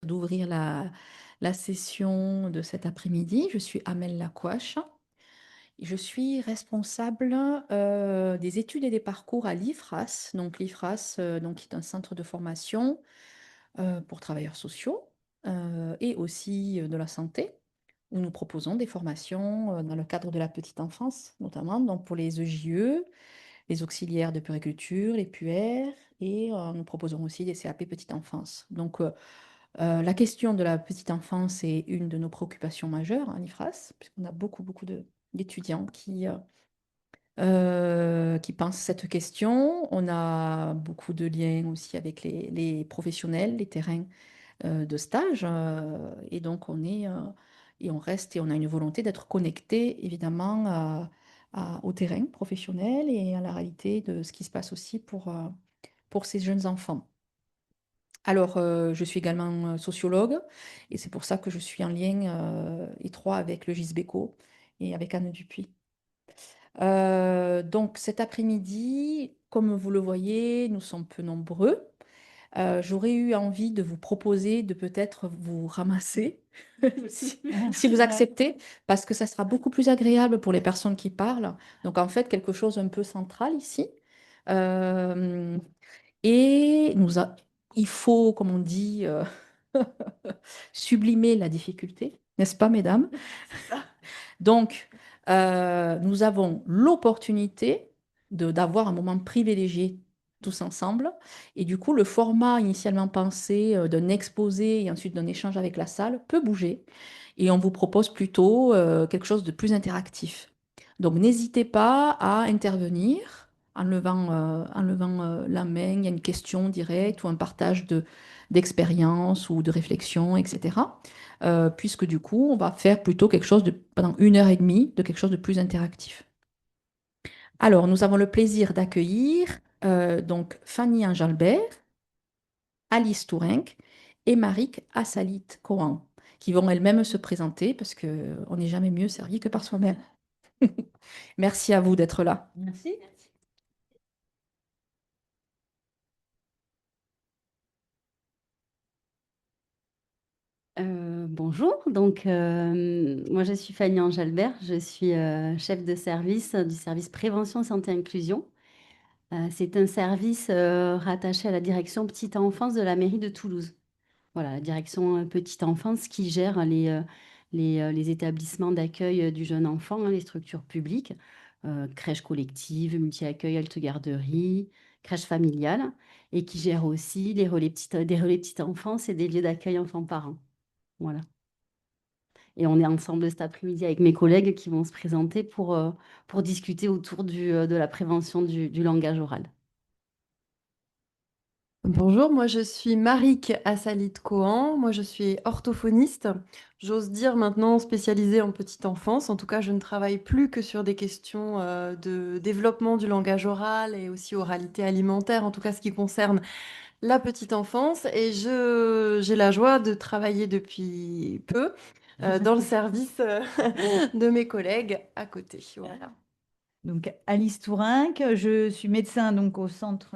D'ouvrir la session de cet après-midi. Je suis Amel Lakouache. Je suis responsable des études et des parcours à l'IFRAS. Donc l'IFRAS donc, qui est un centre de formation pour travailleurs sociaux et aussi de la santé, où nous proposons des formations dans le cadre de la petite enfance, notamment donc pour les EJE, les auxiliaires de puériculture, les puères, et nous proposons aussi des CAP petite enfance. Donc, la question de la petite enfance est une de nos préoccupations majeures en IFRAS, puisqu'on a beaucoup d'étudiants qui pensent cette question. On a beaucoup de liens aussi avec les professionnels, les terrains de stage, et donc et on reste et on a une volonté d'être connecté évidemment au terrain professionnel et à la réalité de ce qui se passe aussi pour ces jeunes enfants. Alors, je suis également sociologue et c'est pour ça que je suis en lien étroit avec le GISBECO et avec Anne Dupuis. Donc cet après-midi, comme vous le voyez, nous sommes peu nombreux. J'aurais eu envie de vous proposer de peut-être vous ramasser, si vous acceptez, parce que ça sera beaucoup plus agréable pour les personnes qui parlent. Donc en fait, quelque chose un peu central ici. Euh, et il faut, comme on dit, sublimer la difficulté, n'est-ce pas, mesdames? Donc, nous avons l'opportunité d'avoir un moment privilégié tous ensemble. Et du coup, le format initialement pensé d'un exposé et ensuite d'un échange avec la salle peut bouger. Et on vous propose plutôt quelque chose de plus interactif. Donc, n'hésitez pas à intervenir en levant la main. Il y a une question directe ou un partage d'expérience ou de réflexion, etc. Puisque du coup, on va faire plutôt quelque chose pendant 1 heure et demie, de quelque chose de plus interactif. Alors, nous avons le plaisir d'accueillir donc Fanny Anjalbert, Alice Tourenc et Marik Assalit Cohen, qui vont elles-mêmes se présenter parce qu'on n'est jamais mieux servi que par soi-même. Merci à vous d'être là. Merci. Bonjour, moi je suis Fanny Angelbert, je suis chef de service du service prévention santé inclusion. C'est un service rattaché à la direction petite enfance de la mairie de Toulouse. Voilà, la direction petite enfance qui gère les établissements d'accueil du jeune enfant, hein, les structures publiques, crèches collectives, multi-accueil, halte-garderie, crèches familiales, et qui gère aussi des relais petite enfance et des lieux d'accueil enfants-parents. Voilà. Et on est ensemble cet après-midi avec mes collègues qui vont se présenter pour discuter autour de la prévention du langage oral. Bonjour, moi je suis Marik Assalit Cohen, moi je suis orthophoniste, j'ose dire maintenant spécialisée en petite enfance. En tout cas, je ne travaille plus que sur des questions de développement du langage oral et aussi oralité alimentaire, en tout cas ce qui concerne la petite enfance. Et j'ai la joie de travailler depuis peu dans le service de mes collègues à côté. Voilà. Donc, Alice Tourinck, je suis médecin donc au centre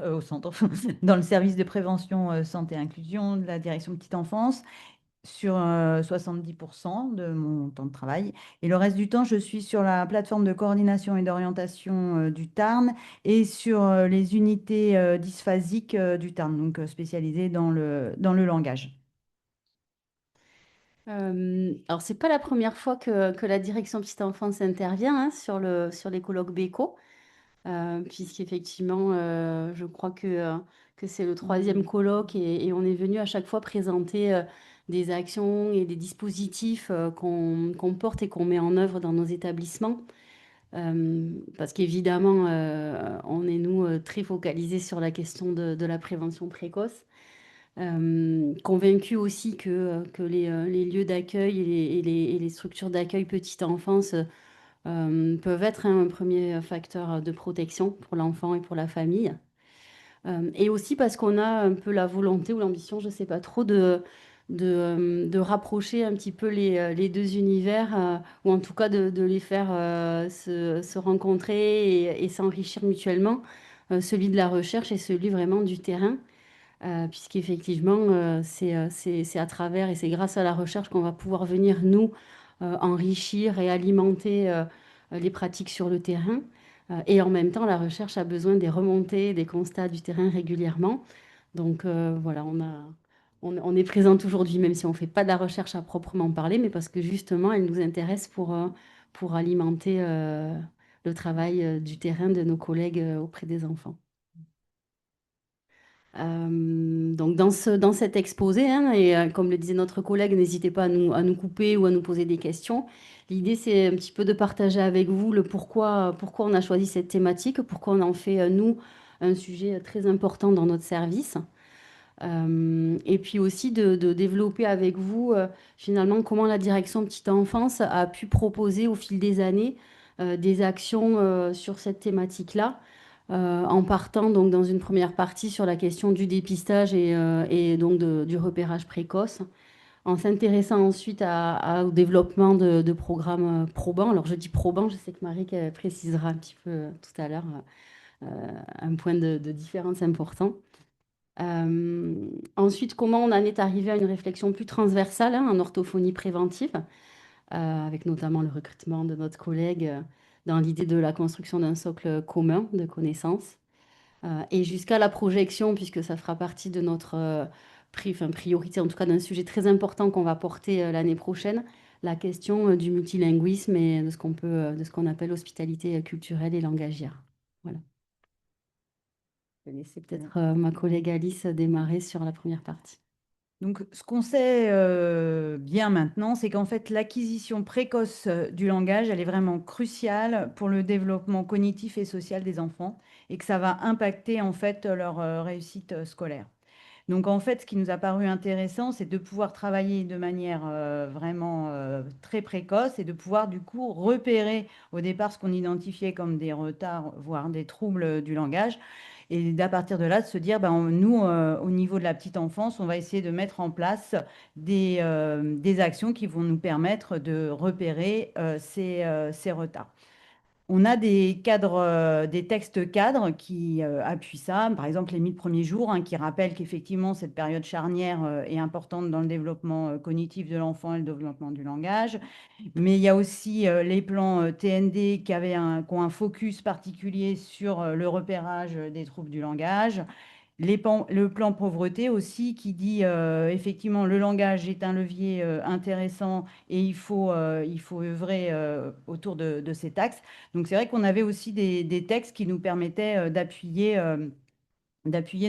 dans le service de prévention santé et inclusion de la direction petite enfance sur 70% de mon temps de travail. Et le reste du temps, je suis sur la plateforme de coordination et d'orientation du Tarn et sur les unités dysphasiques du Tarn, donc spécialisées dans le langage. Alors, c'est pas la première fois que la direction petite enfance intervient hein, sur les colloques BECO, puisqu'effectivement, je crois que c'est le troisième colloque et on est venu à chaque fois présenter des actions et des dispositifs qu'on porte et qu'on met en œuvre dans nos établissements. Parce qu'évidemment, on est, nous, très focalisés sur la question de la prévention précoce. Convaincus aussi que les lieux d'accueil et les structures d'accueil petite enfance peuvent être un premier facteur de protection pour l'enfant et pour la famille. Et aussi parce qu'on a un peu la volonté ou l'ambition, je ne sais pas trop, de rapprocher un petit peu les deux univers, ou en tout cas de les faire se rencontrer et s'enrichir mutuellement, celui de la recherche et celui vraiment du terrain. puisqu'effectivement, c'est à travers et c'est grâce à la recherche qu'on va pouvoir venir, nous, enrichir et alimenter les pratiques sur le terrain. Et en même temps, la recherche a besoin des remontées, des constats du terrain régulièrement. Donc voilà, on est présente aujourd'hui, même si on ne fait pas de la recherche à proprement parler, mais parce que justement, elle nous intéresse pour alimenter le travail du terrain de nos collègues auprès des enfants. Donc dans cet exposé, hein, et comme le disait notre collègue, n'hésitez pas à nous couper ou à nous poser des questions. L'idée, c'est un petit peu de partager avec vous le pourquoi on a choisi cette thématique, pourquoi on en fait, nous, un sujet très important dans notre service. Et puis aussi de développer avec vous, finalement, comment la direction petite enfance a pu proposer au fil des années des actions sur cette thématique-là, en partant donc dans une première partie sur la question du dépistage et donc du repérage précoce, en s'intéressant ensuite au développement de programmes probants. Alors je dis probants, je sais que Marie précisera un petit peu tout à l'heure un point de différence important. Ensuite, comment on en est arrivé à une réflexion plus transversale, hein, en orthophonie préventive, avec notamment le recrutement de notre collègue dans l'idée de la construction d'un socle commun de connaissances, et jusqu'à la projection, puisque ça fera partie de notre priorité, en tout cas d'un sujet très important qu'on va porter l'année prochaine, la question du multilinguisme et de ce qu'on appelle hospitalité culturelle et langagière. Voilà. Je vais laisser peut-être ma collègue Alice démarrer sur la première partie. Donc, ce qu'on sait bien maintenant, c'est qu'en fait, l'acquisition précoce du langage, elle est vraiment cruciale pour le développement cognitif et social des enfants et que ça va impacter en fait leur réussite scolaire. Donc, en fait, ce qui nous a paru intéressant, c'est de pouvoir travailler de manière vraiment très précoce et de pouvoir du coup repérer au départ ce qu'on identifiait comme des retards, voire des troubles du langage. Et d'à partir de là, de se dire, ben, nous, au niveau de la petite enfance, on va essayer de mettre en place des actions qui vont nous permettre de repérer ces retards. On a des cadres, des textes cadres qui appuient ça, par exemple les 1000 premiers jours, hein, qui rappellent qu'effectivement cette période charnière est importante dans le développement cognitif de l'enfant et le développement du langage. Mais il y a aussi les plans TND qui ont un focus particulier sur le repérage des troubles du langage. Le plan pauvreté aussi qui dit effectivement le langage est un levier intéressant et il faut œuvrer autour de ces axes. Donc c'est vrai qu'on avait aussi des textes qui nous permettaient d'appuyer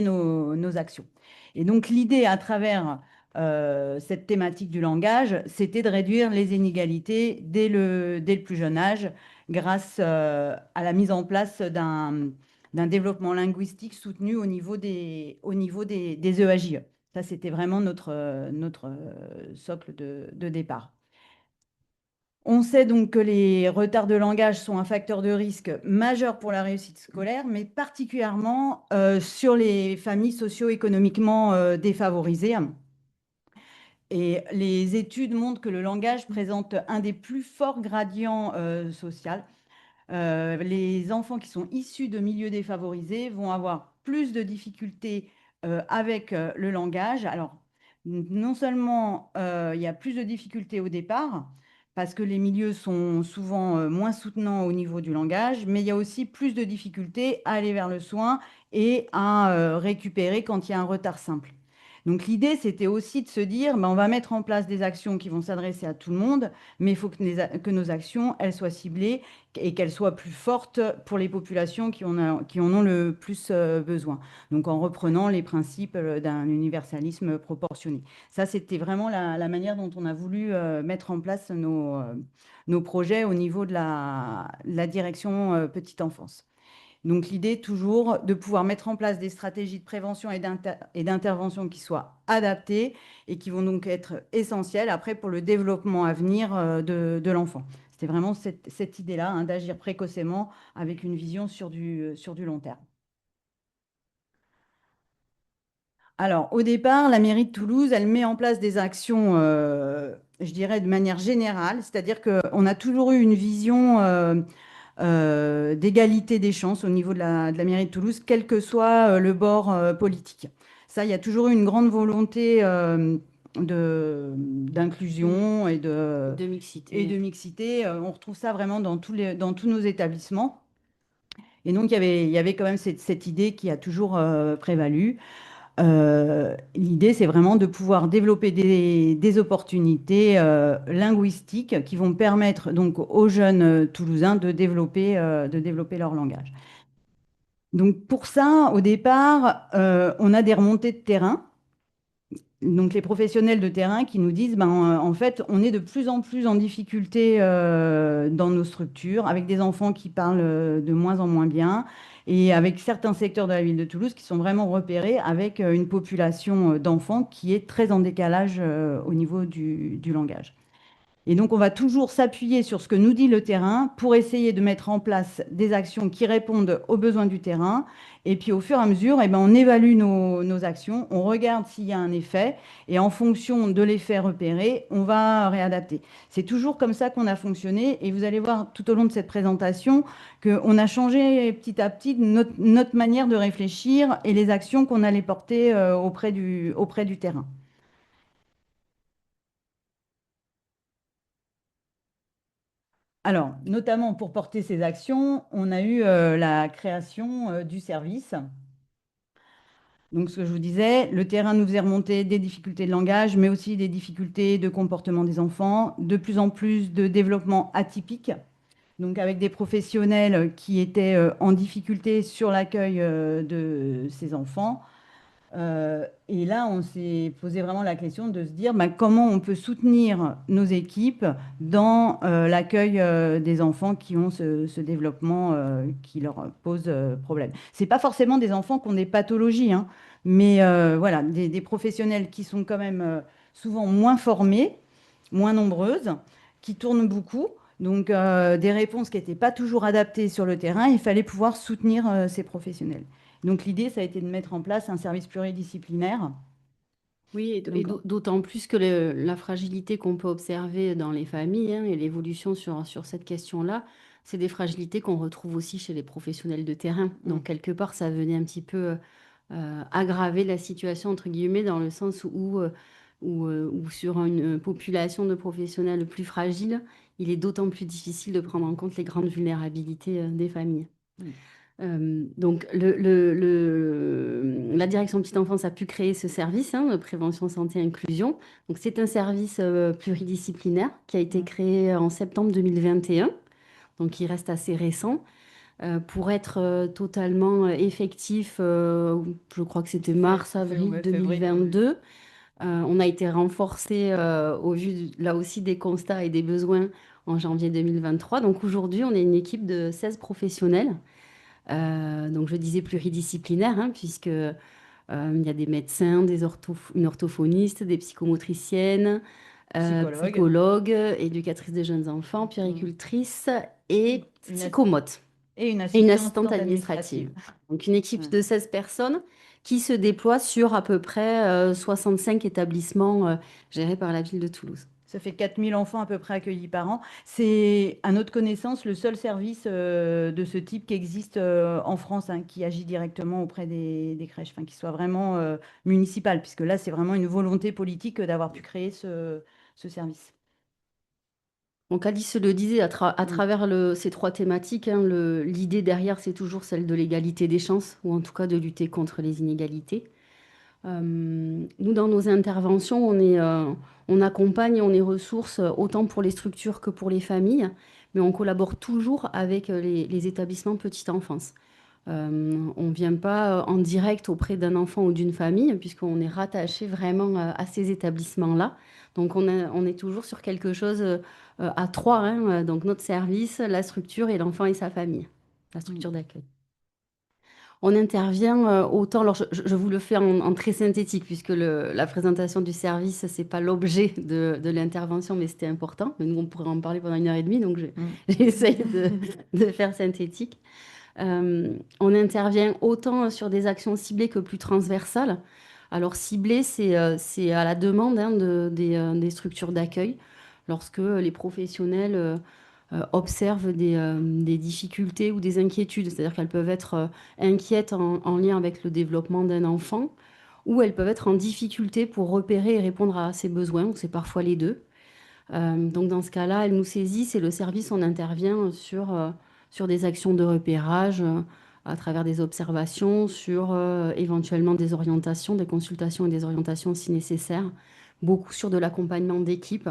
nos actions. Et donc l'idée à travers cette thématique du langage, c'était de réduire les inégalités dès le plus jeune âge grâce à la mise en place d'un développement linguistique soutenu au niveau des EAJE. Ça, c'était vraiment notre socle de départ. On sait donc que les retards de langage sont un facteur de risque majeur pour la réussite scolaire, mais particulièrement sur les familles socio-économiquement défavorisées. Et les études montrent que le langage présente un des plus forts gradients sociaux. Les enfants qui sont issus de milieux défavorisés vont avoir plus de difficultés avec le langage. Alors, non seulement il y a plus de difficultés au départ, parce que les milieux sont souvent moins soutenants au niveau du langage, mais il y a aussi plus de difficultés à aller vers le soin et à récupérer quand il y a un retard simple. Donc l'idée, c'était aussi de se dire, on va mettre en place des actions qui vont s'adresser à tout le monde, mais il faut que nos actions, elles soient ciblées et qu'elles soient plus fortes pour les populations qui en ont le plus besoin. Donc en reprenant les principes d'un universalisme proportionné. Ça, c'était vraiment la manière dont on a voulu mettre en place nos projets au niveau de la direction petite enfance. Donc l'idée toujours de pouvoir mettre en place des stratégies de prévention et d'intervention qui soient adaptées et qui vont donc être essentielles après pour le développement à venir de l'enfant. C'était vraiment cette idée-là, hein, d'agir précocement avec une vision sur du long terme. Alors, au départ, la mairie de Toulouse, elle met en place des actions, je dirais, de manière générale, c'est-à-dire qu'on a toujours eu une vision d'égalité des chances au niveau de la mairie de Toulouse, quel que soit le bord politique. Ça, il y a toujours eu une grande volonté d'inclusion et De mixité. et de mixité. On retrouve ça vraiment dans tous nos établissements. Et donc, il y avait quand même cette idée qui a toujours prévalu. L'idée, c'est vraiment de pouvoir développer des opportunités linguistiques qui vont permettre donc aux jeunes Toulousains de développer leur langage. Donc pour ça, au départ, on a des remontées de terrain. Donc les professionnels de terrain qui nous disent, en fait, on est de plus en plus en difficulté dans nos structures, avec des enfants qui parlent de moins en moins bien, et avec certains secteurs de la ville de Toulouse qui sont vraiment repérés avec une population d'enfants qui est très en décalage au niveau du langage. Et donc, on va toujours s'appuyer sur ce que nous dit le terrain pour essayer de mettre en place des actions qui répondent aux besoins du terrain. Et puis, au fur et à mesure, on évalue nos actions, on regarde s'il y a un effet, et en fonction de l'effet repéré, on va réadapter. C'est toujours comme ça qu'on a fonctionné, et vous allez voir tout au long de cette présentation qu'on a changé petit à petit notre manière de réfléchir et les actions qu'on allait porter auprès du terrain. Alors, notamment pour porter ces actions, on a eu la création du service. Donc, ce que je vous disais, le terrain nous faisait remonter des difficultés de langage, mais aussi des difficultés de comportement des enfants, de plus en plus de développement atypique, donc avec des professionnels qui étaient en difficulté sur l'accueil de ces enfants. Et là, on s'est posé vraiment la question de se dire comment on peut soutenir nos équipes dans l'accueil des enfants qui ont ce développement qui leur pose problème. Ce n'est pas forcément des enfants qui ont des pathologies, hein, mais voilà, des professionnels qui sont quand même souvent moins formés, moins nombreuses, qui tournent beaucoup. Donc, des réponses qui n'étaient pas toujours adaptées sur le terrain, il fallait pouvoir soutenir ces professionnels. Donc l'idée, ça a été de mettre en place un service pluridisciplinaire. Oui, et d'autant plus que la fragilité qu'on peut observer dans les familles et l'évolution sur cette question-là, c'est des fragilités qu'on retrouve aussi chez les professionnels de terrain. Donc, quelque part, ça venait un petit peu aggraver la situation, entre guillemets, dans le sens où sur une population de professionnels plus fragiles, il est d'autant plus difficile de prendre en compte les grandes vulnérabilités des familles. Donc, la direction petite enfance a pu créer ce service de prévention santé et inclusion. Donc, c'est un service pluridisciplinaire qui a été créé en septembre 2021. Donc, il reste assez récent. Pour être totalement effectif, je crois que c'était mars-avril 2022. On a été renforcé au vu, là aussi, des constats et des besoins en janvier 2023. Donc, aujourd'hui, on est une équipe de 16 professionnels. Donc, je disais pluridisciplinaire, puisque il y a des médecins, une orthophoniste, des psychomotriciennes, psychologues, éducatrices des jeunes enfants, puéricultrices et psychomotes. Et une assistante administrative. Donc, une équipe de 16 personnes qui se déploie sur à peu près 65 établissements gérés par la ville de Toulouse. Ça fait 4000 enfants à peu près accueillis par an. C'est, à notre connaissance, le seul service de ce type qui existe en France, qui agit directement auprès des crèches, qui soit vraiment municipal, puisque là, c'est vraiment une volonté politique d'avoir pu créer ce service. Donc Alice le disait, à travers ces trois thématiques, l'idée derrière, c'est toujours celle de l'égalité des chances, ou en tout cas de lutter contre les inégalités. Nous, dans nos interventions, on accompagne, on est ressources autant pour les structures que pour les familles, mais on collabore toujours avec les établissements petite enfance. On ne vient pas en direct auprès d'un enfant ou d'une famille, puisqu'on est rattaché vraiment à ces établissements-là. Donc, on est toujours sur quelque chose à trois, donc notre service, la structure et l'enfant et sa famille, la structure d'accueil. On intervient autant, alors je vous le fais en très synthétique, puisque la présentation du service, ce n'est pas l'objet de l'intervention, mais c'était important. Mais nous, on pourrait en parler pendant 1h30, donc j'essaye de faire synthétique. On intervient autant sur des actions ciblées que plus transversales. Alors, ciblées, c'est à la demande des structures d'accueil. Lorsque les professionnels observent des difficultés ou des inquiétudes. C'est-à-dire qu'elles peuvent être inquiètes en lien avec le développement d'un enfant, ou elles peuvent être en difficulté pour repérer et répondre à ses besoins, ou c'est parfois les deux. Donc dans ce cas-là, elles nous saisissent et le service, on intervient sur des actions de repérage à travers des observations, sur éventuellement des orientations, des consultations et des orientations si nécessaire, beaucoup sur de l'accompagnement d'équipe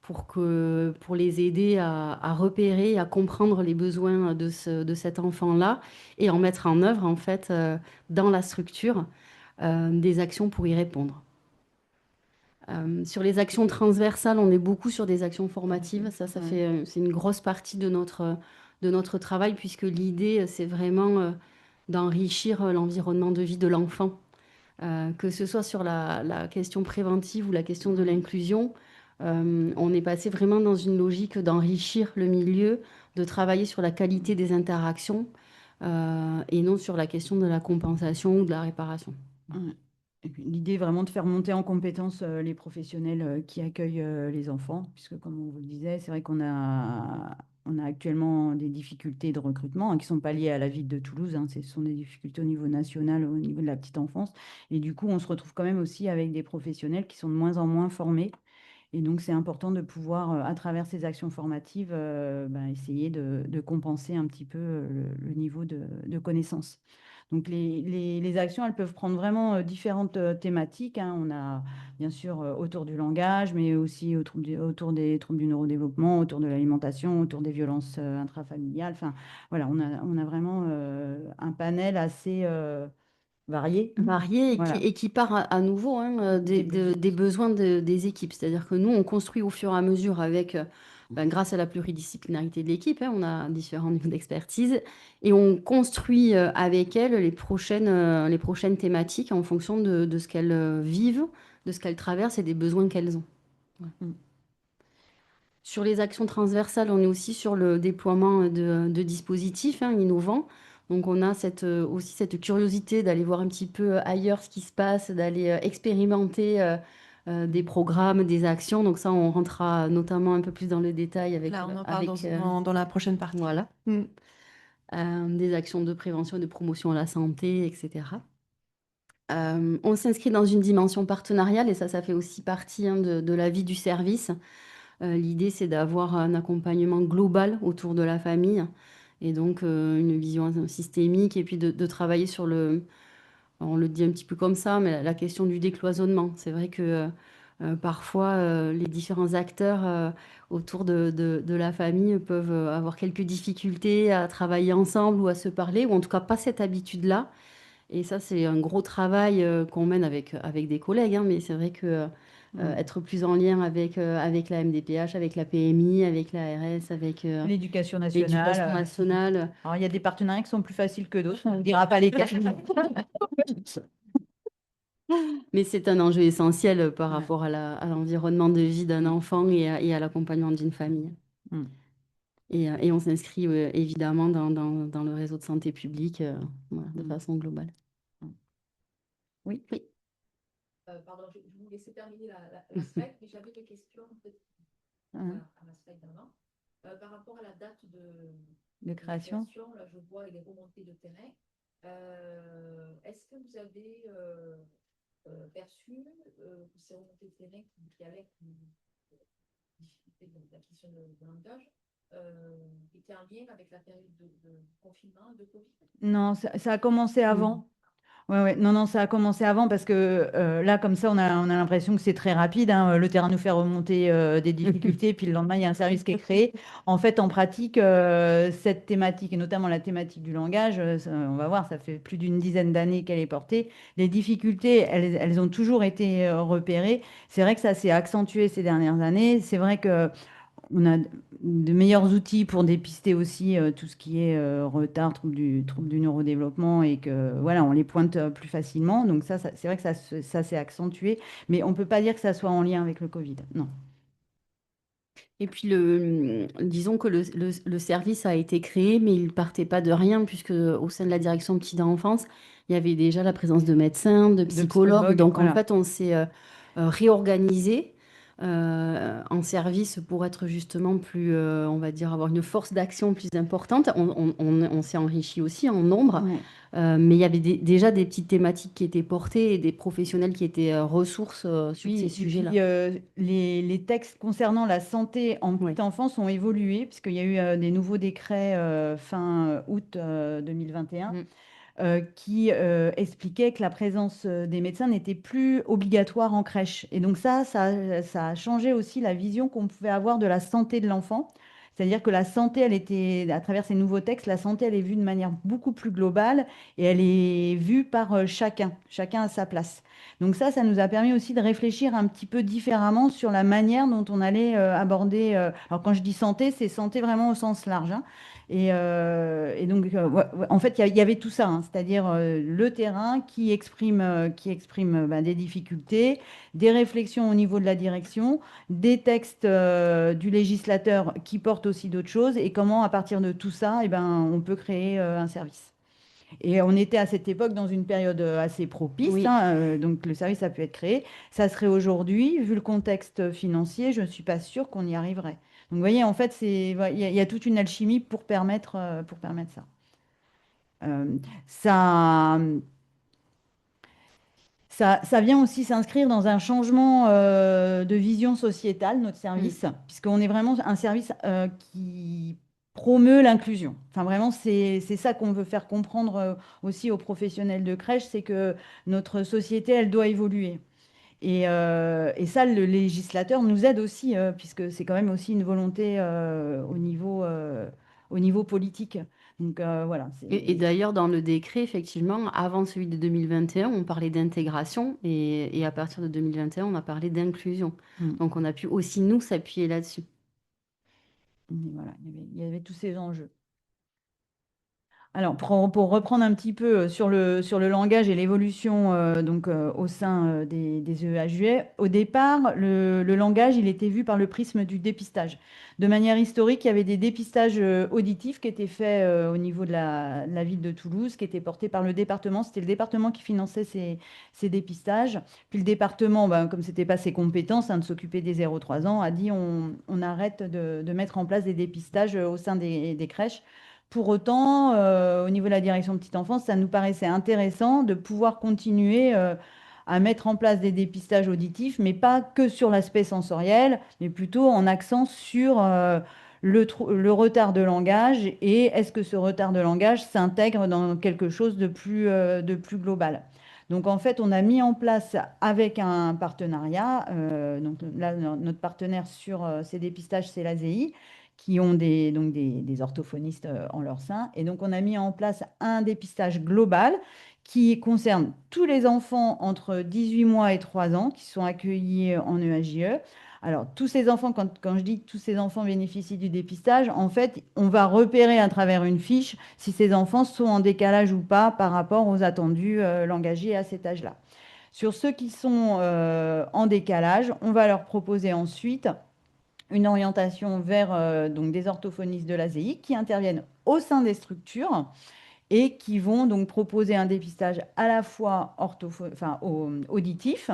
pour les aider à repérer, à comprendre les besoins de cet enfant-là et en mettre en œuvre en fait dans la structure des actions pour y répondre. Sur les actions transversales, on est beaucoup sur des actions formatives. C'est une grosse partie de notre travail, puisque l'idée, c'est vraiment d'enrichir l'environnement de vie de l'enfant. Que ce soit sur la question préventive ou la question de l'inclusion, on est passé vraiment dans une logique d'enrichir le milieu, de travailler sur la qualité des interactions et non sur la question de la compensation ou de la réparation. Ouais. Et puis, l'idée est vraiment de faire monter en compétence les professionnels qui accueillent les enfants, puisque comme on vous le disait, c'est vrai on a actuellement des difficultés de recrutement qui ne sont pas liées à la ville de Toulouse, ce sont des difficultés au niveau national, au niveau de la petite enfance. Et du coup, on se retrouve quand même aussi avec des professionnels qui sont de moins en moins formés. Et donc, c'est important de pouvoir, à travers ces actions formatives, essayer de compenser un petit peu le niveau de connaissances. Donc, les actions, elles peuvent prendre vraiment différentes thématiques. On a bien sûr autour du langage, mais aussi autour des troubles du neurodéveloppement, autour de l'alimentation, autour des violences intrafamiliales. Enfin, voilà, on a vraiment un panel assez varié. Varié Voilà. et qui part à nouveau des besoins des équipes. C'est-à-dire que nous, on construit au fur et à mesure avec, grâce à la pluridisciplinarité de l'équipe, on a différents niveaux d'expertise, et on construit avec elles les prochaines thématiques en fonction de ce qu'elles vivent, de ce qu'elles traversent et des besoins qu'elles ont. Voilà. Sur les actions transversales, on est aussi sur le déploiement de dispositifs innovants. Donc, on a aussi cette curiosité d'aller voir un petit peu ailleurs ce qui se passe, d'aller expérimenter des programmes, des actions. Donc, ça, on rentrera notamment un peu plus dans le détail avec... Là, on en parle dans la prochaine partie. Voilà. Des actions de prévention et de promotion à la santé, etc. On s'inscrit dans une dimension partenariale et ça fait aussi partie de la vie du service. L'idée, c'est d'avoir un accompagnement global autour de la famille et donc une vision systémique et puis de travailler sur on le dit un petit peu comme ça, mais la question du décloisonnement. C'est vrai que parfois, les différents acteurs autour de la famille peuvent avoir quelques difficultés à travailler ensemble ou à se parler, ou en tout cas pas cette habitude-là. Et ça, c'est un gros travail qu'on mène avec des collègues, mais c'est vrai que être plus en lien avec la MDPH, avec la PMI, avec l'ARS, avec l'éducation l'éducation nationale. nationale. Alors, il y a des partenariats qui sont plus faciles que d'autres, on ne dira pas lesquels. Mais c'est un enjeu essentiel par rapport à l'environnement de vie d'un enfant et à l'accompagnement d'une famille. Et on s'inscrit évidemment dans le réseau de santé publique de façon globale. Oui. Pardon, je vous laissais terminer la slide, mais j'avais des questions à la slide d'avant. Par rapport à la date de création, là, je vois les remontées de terrain. Est-ce que vous avez perçu que ces remontées de terrain qui allaient difficulté de l'acquisition de langage étaient en lien avec la période de confinement, de Covid? Non, ça a commencé avant. Ouais. Non, ça a commencé avant parce que là, comme ça, on a l'impression que c'est très rapide. Le terrain nous fait remonter des difficultés, puis le lendemain, il y a un service qui est créé. En fait, en pratique, cette thématique, et notamment la thématique du langage, on va voir, ça fait plus d'une dizaine d'années qu'elle est portée. Les difficultés, elles ont toujours été repérées. C'est vrai que ça s'est accentué ces dernières années. C'est vrai que on a de meilleurs outils pour dépister aussi tout ce qui est retard, trouble du neurodéveloppement et que voilà, on les pointe plus facilement. Donc c'est vrai que ça s'est accentué, mais on ne peut pas dire que ça soit en lien avec le Covid. Non. Et puis, disons que le service a été créé, mais il ne partait pas de rien, puisque au sein de la direction petite enfance, il y avait déjà la présence de médecins, de psychologues. Donc, voilà. en fait, on s'est réorganisé en service pour être justement plus, on va dire, avoir une force d'action plus importante. On s'est enrichi aussi en nombre, Ouais. mais il y avait déjà des petites thématiques qui étaient portées et des professionnels qui étaient ressources sur ces Oui, et sujets-là. puis les textes concernant la santé en petite Oui. enfance ont évolué, puisqu'il y a eu des nouveaux décrets fin août 2021 Mm. qui expliquaient que la présence des médecins n'était plus obligatoire en crèche. Et donc ça a changé aussi la vision qu'on pouvait avoir de la santé de l'enfant. C'est-à-dire que la santé, elle était, à travers ces nouveaux textes, la santé, elle est vue de manière beaucoup plus globale et elle est vue par chacun à sa place. Donc ça nous a permis aussi de réfléchir un petit peu différemment sur la manière dont on allait aborder. Alors quand je dis santé, c'est santé vraiment au sens large, hein. Et donc, ouais, en fait, il y avait tout ça, hein, c'est-à-dire le terrain qui exprime ben, des difficultés, des réflexions au niveau de la direction, des textes du législateur qui portent aussi d'autres choses, et comment, à partir de tout ça, eh ben, on peut créer un service. Et on était à cette époque dans une période assez propice, Oui. hein, donc le service a pu être créé. Ça serait aujourd'hui, vu le contexte financier, je ne suis pas sûre qu'on y arriverait. Donc vous voyez, en fait, il y a toute une alchimie pour permettre ça. Euh, ça, ça vient aussi s'inscrire dans un changement de vision sociétale, notre service, puisqu'on est vraiment un service qui promeut l'inclusion. Enfin, vraiment, c'est ça qu'on veut faire comprendre aussi aux professionnels de crèche, c'est que notre société, elle doit évoluer. Et ça, le législateur nous aide aussi, puisque c'est quand même aussi une volonté au niveau politique. Donc voilà. Et d'ailleurs, dans le décret, effectivement, avant celui de 2021, on parlait d'intégration et à partir de 2021, on a parlé d'inclusion. Mm. Donc, on a pu aussi, nous, s'appuyer là-dessus. Voilà, il y avait tous ces enjeux. Alors, pour reprendre un petit peu sur sur le langage et l'évolution au sein des EHUE, au départ, le langage, il était vu par le prisme du dépistage. De manière historique, il y avait des dépistages auditifs qui étaient faits au niveau de la ville de Toulouse, qui étaient portés par le département. C'était le département qui finançait ces dépistages. Puis le département, ben, comme ce n'était pas ses compétences hein, de s'occuper des 0-3 ans, a dit on arrête de mettre en place des dépistages au sein des crèches. Pour autant, au niveau de la direction de petite enfance, ça nous paraissait intéressant de pouvoir continuer à mettre en place des dépistages auditifs, mais pas que sur l'aspect sensoriel, mais plutôt en accent sur le retard de langage et est-ce que ce retard de langage s'intègre dans quelque chose de plus global. Donc en fait, on a mis en place avec un partenariat, donc là, notre partenaire sur ces dépistages, c'est l'ASEI, qui ont des orthophonistes en leur sein. Et donc, on a mis en place un dépistage global qui concerne tous les enfants entre 18 mois et 3 ans qui sont accueillis en EHJE. Alors, tous ces enfants, quand je dis que tous ces enfants bénéficient du dépistage, en fait, on va repérer à travers une fiche si ces enfants sont en décalage ou pas par rapport aux attendus langagiers à cet âge-là. Sur ceux qui sont en décalage, on va leur proposer ensuite une orientation vers donc des orthophonistes de l'ASEI qui interviennent au sein des structures et qui vont donc proposer un dépistage à la fois auditif,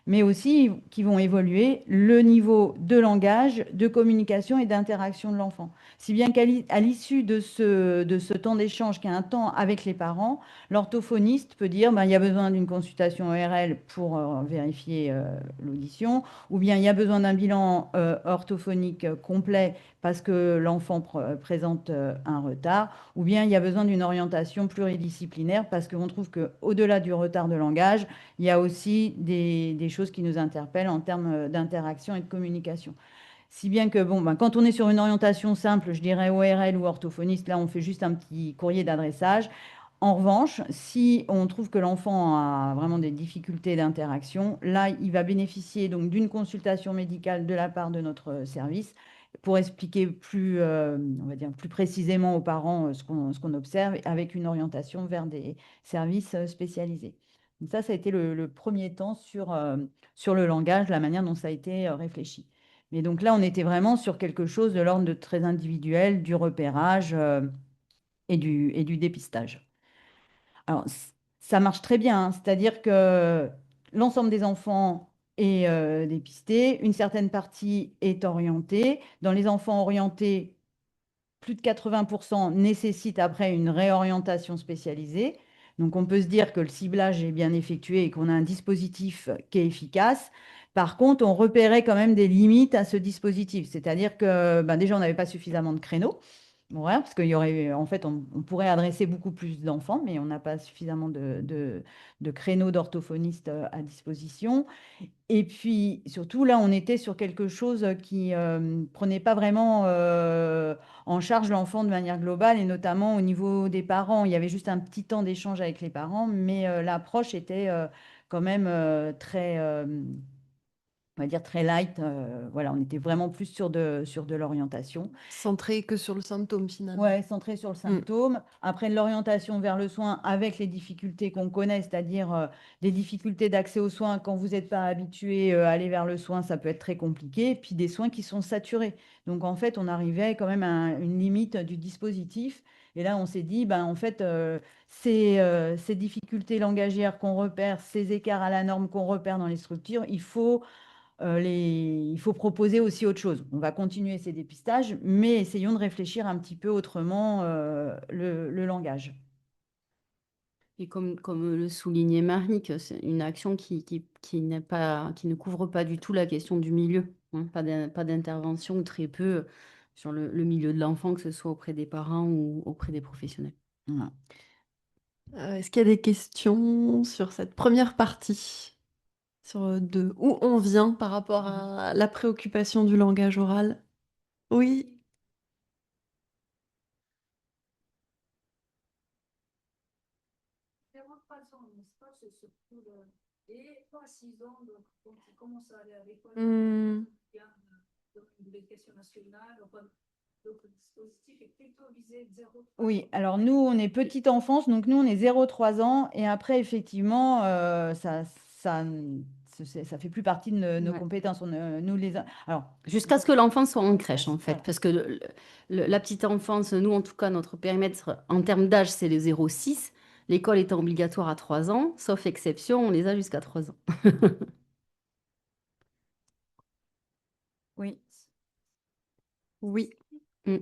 mais aussi qui vont évoluer le niveau de langage, de communication et d'interaction de l'enfant. Si bien qu'à l'issue de ce temps d'échange, qui est un temps avec les parents, l'orthophoniste peut dire ben, il y a besoin d'une consultation ORL pour vérifier l'audition, ou bien il y a besoin d'un bilan orthophonique complet parce que l'enfant présente un retard, ou bien il y a besoin d'une orientation pluridisciplinaire parce qu'on trouve qu'au-delà du retard de langage, il y a aussi des choses qui nous interpellent en termes d'interaction et de communication. Si bien que, bon, ben, quand on est sur une orientation simple, je dirais ORL ou orthophoniste, là, on fait juste un petit courrier d'adressage. En revanche, si on trouve que l'enfant a vraiment des difficultés d'interaction, là, il va bénéficier donc d'une consultation médicale de la part de notre service pour expliquer plus, on va dire, plus précisément aux parents ce qu'on observe avec une orientation vers des services spécialisés. Donc ça a été le premier temps sur le langage, la manière dont ça a été réfléchi. Mais donc là, on était vraiment sur quelque chose de l'ordre de très individuel, du repérage et du dépistage. Alors, ça marche très bien, hein, c'est-à-dire que l'ensemble des enfants est dépistée. Une certaine partie est orientée. Dans les enfants orientés, plus de 80% nécessitent après une réorientation spécialisée. Donc, on peut se dire que le ciblage est bien effectué et qu'on a un dispositif qui est efficace. Par contre, on repérait quand même des limites à ce dispositif. C'est-à-dire que déjà, on n'avait pas suffisamment de créneaux horaires, parce qu'il y aurait, en fait, on pourrait adresser beaucoup plus d'enfants, mais on n'a pas suffisamment de créneaux d'orthophonistes à disposition. Et puis, surtout, là, on était sur quelque chose qui prenait pas vraiment en charge l'enfant de manière globale, et notamment au niveau des parents. Il y avait juste un petit temps d'échange avec les parents, mais l'approche était quand même très, on va dire, très light. Voilà, on était vraiment plus sur de l'orientation. Centré que sur le symptôme, finalement. Ouais, centré sur le symptôme. Après, l'orientation vers le soin avec les difficultés qu'on connaît, c'est-à-dire des difficultés d'accès aux soins. Quand vous n'êtes pas habitué à aller vers le soin, ça peut être très compliqué. Puis des soins qui sont saturés. Donc, en fait, on arrivait quand même à une limite du dispositif. Et là, on s'est dit, en fait, ces difficultés langagières qu'on repère, ces écarts à la norme qu'on repère dans les structures, il faut proposer aussi autre chose. On va continuer ces dépistages, mais essayons de réfléchir un petit peu autrement le langage. Et comme le soulignait Marie, que c'est une action qui ne couvre pas du tout la question du milieu, hein. Pas d'intervention ou très peu sur le milieu de l'enfant, que ce soit auprès des parents ou auprès des professionnels. Voilà. Est-ce qu'il y a des questions sur cette première partie? Sur de où on vient par rapport à la préoccupation du langage oral? Oui. Hmm. Oui, alors nous, on est petite enfance, donc nous, on est 0-3 ans. Et après, effectivement, ça fait plus partie de nos Ouais. compétences. Alors, Jusqu'à ce que l'enfant soit en crèche, en fait. Voilà. Parce que la petite enfance, nous, en tout cas, notre périmètre, en termes d'âge, c'est les 0-6. L'école étant obligatoire à 3 ans, sauf exception, on les a jusqu'à 3 ans. oui. Oui. Mm.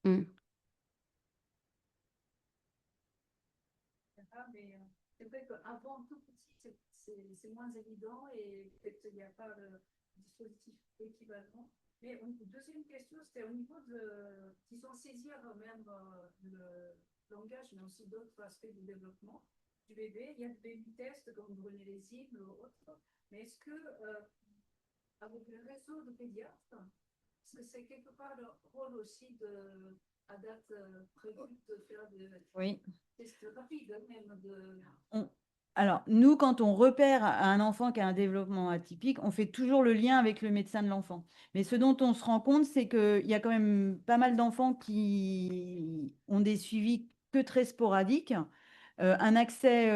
Mm. C'est vrai qu'avant tout petit, c'est moins évident et peut-être qu'il n'y a pas de dispositif équivalent. Mais deuxième question, c'était au niveau disons, saisir même le langage, mais aussi d'autres aspects du développement du bébé. Il y a des baby tests comme Brené Lésile ou autres. Mais est-ce que, avec le réseau de pédiatres, est-ce que c'est quelque part le rôle aussi à date prévue de faire des tests rapides, même Alors, nous, quand on repère un enfant qui a un développement atypique, on fait toujours le lien avec le médecin de l'enfant. Mais ce dont on se rend compte, c'est qu'il y a quand même pas mal d'enfants qui ont des suivis que très sporadiques. Un accès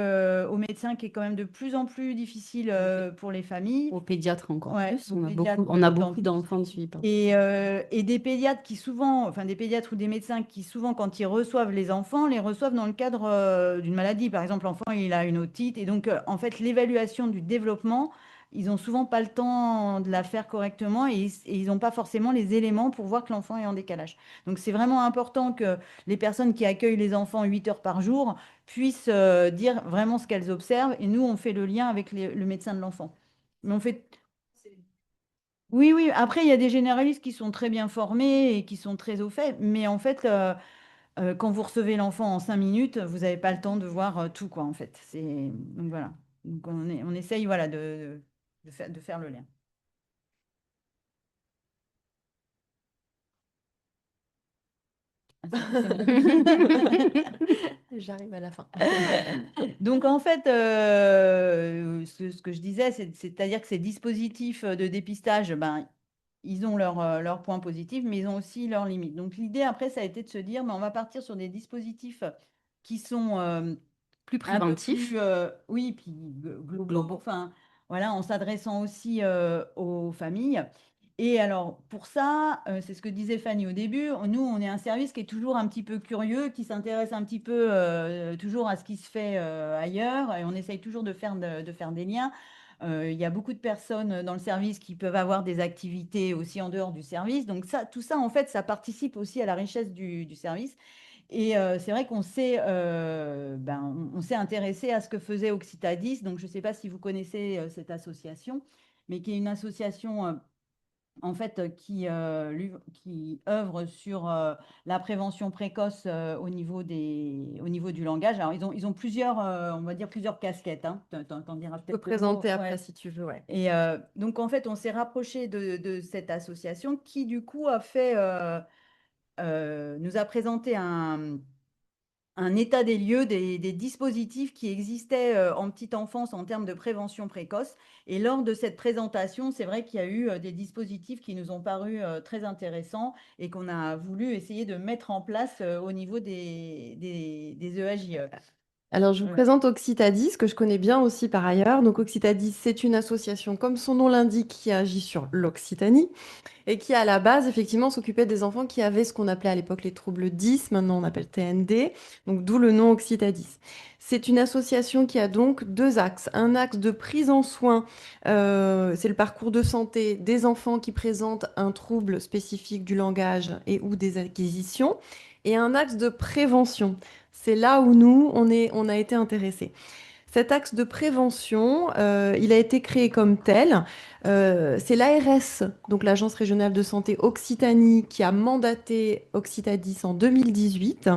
au médecin qui est quand même de plus en plus difficile pour les familles. Au pédiatre encore Ouais, plus. au On a pédiatre, beaucoup d'enfants de suivi. Et des pédiatres qui souvent, enfin des pédiatres ou des médecins qui souvent, quand ils reçoivent les enfants, les reçoivent dans le cadre d'une maladie. Par exemple, l'enfant, il a une otite. Et donc, en fait, l'évaluation du développement, ils n'ont souvent pas le temps de la faire correctement et ils n'ont pas forcément les éléments pour voir que l'enfant est en décalage. Donc, c'est vraiment important que les personnes qui accueillent les enfants 8 heures par jour puissent dire vraiment ce qu'elles observent. Et nous, on fait le lien avec le médecin de l'enfant. Mais on fait... Oui, oui. Après, il y a des généralistes qui sont très bien formés et qui sont très au fait. Mais en fait, quand vous recevez l'enfant en 5 minutes, vous n'avez pas le temps de voir tout, quoi, en fait. Donc, voilà. Donc, on essaye, voilà, de faire le lien. J'arrive à la fin. Donc, en fait, ce que je disais, c'est-à-dire que ces dispositifs de dépistage, ils ont leurs points positifs, mais ils ont aussi leurs limites. Donc, l'idée, après, ça a été de se dire, on va partir sur des dispositifs qui sont Plus un peu préventifs. plus, oui, puis globaux, enfin, voilà, en s'adressant aussi aux familles. Et alors, pour ça, c'est ce que disait Fanny au début, nous, on est un service qui est toujours un petit peu curieux, qui s'intéresse un petit peu toujours à ce qui se fait ailleurs, et on essaye toujours de faire des liens. Il y a beaucoup de personnes dans le service qui peuvent avoir des activités aussi en dehors du service. Donc tout ça, en fait, ça participe aussi à la richesse du service. Et c'est vrai qu'on on s'est intéressé à ce que faisait Occitadis. Donc, je ne sais pas si vous connaissez cette association, mais qui est une association en fait qui œuvre sur la prévention précoce au niveau du langage. Alors, ils ont plusieurs, on va dire plusieurs casquettes. Hein. T'en diras Je peux peut-être présenter le mot. après Ouais. si tu veux, ouais. Et donc, en fait, on s'est rapproché de cette association qui, du coup, nous a présenté un état des lieux des dispositifs qui existaient en petite enfance en termes de prévention précoce. Et lors de cette présentation, c'est vrai qu'il y a eu des dispositifs qui nous ont paru très intéressants et qu'on a voulu essayer de mettre en place au niveau des EAJE. Alors, je vous présente Occitadis, que je connais bien aussi par ailleurs. Donc, Occitadis, c'est une association, comme son nom l'indique, qui agit sur l'Occitanie et qui, à la base, effectivement, s'occupait des enfants qui avaient ce qu'on appelait à l'époque les troubles 10, maintenant on appelle TND, donc d'où le nom Occitadis. C'est une association qui a donc deux axes. Un axe de prise en soin, c'est le parcours de santé des enfants qui présentent un trouble spécifique du langage et ou des acquisitions, et un axe de prévention. C'est là où nous, on a été intéressés. Cet axe de prévention, il a été créé comme tel. C'est l'ARS, donc l'Agence régionale de santé Occitanie, qui a mandaté Occitadis en 2018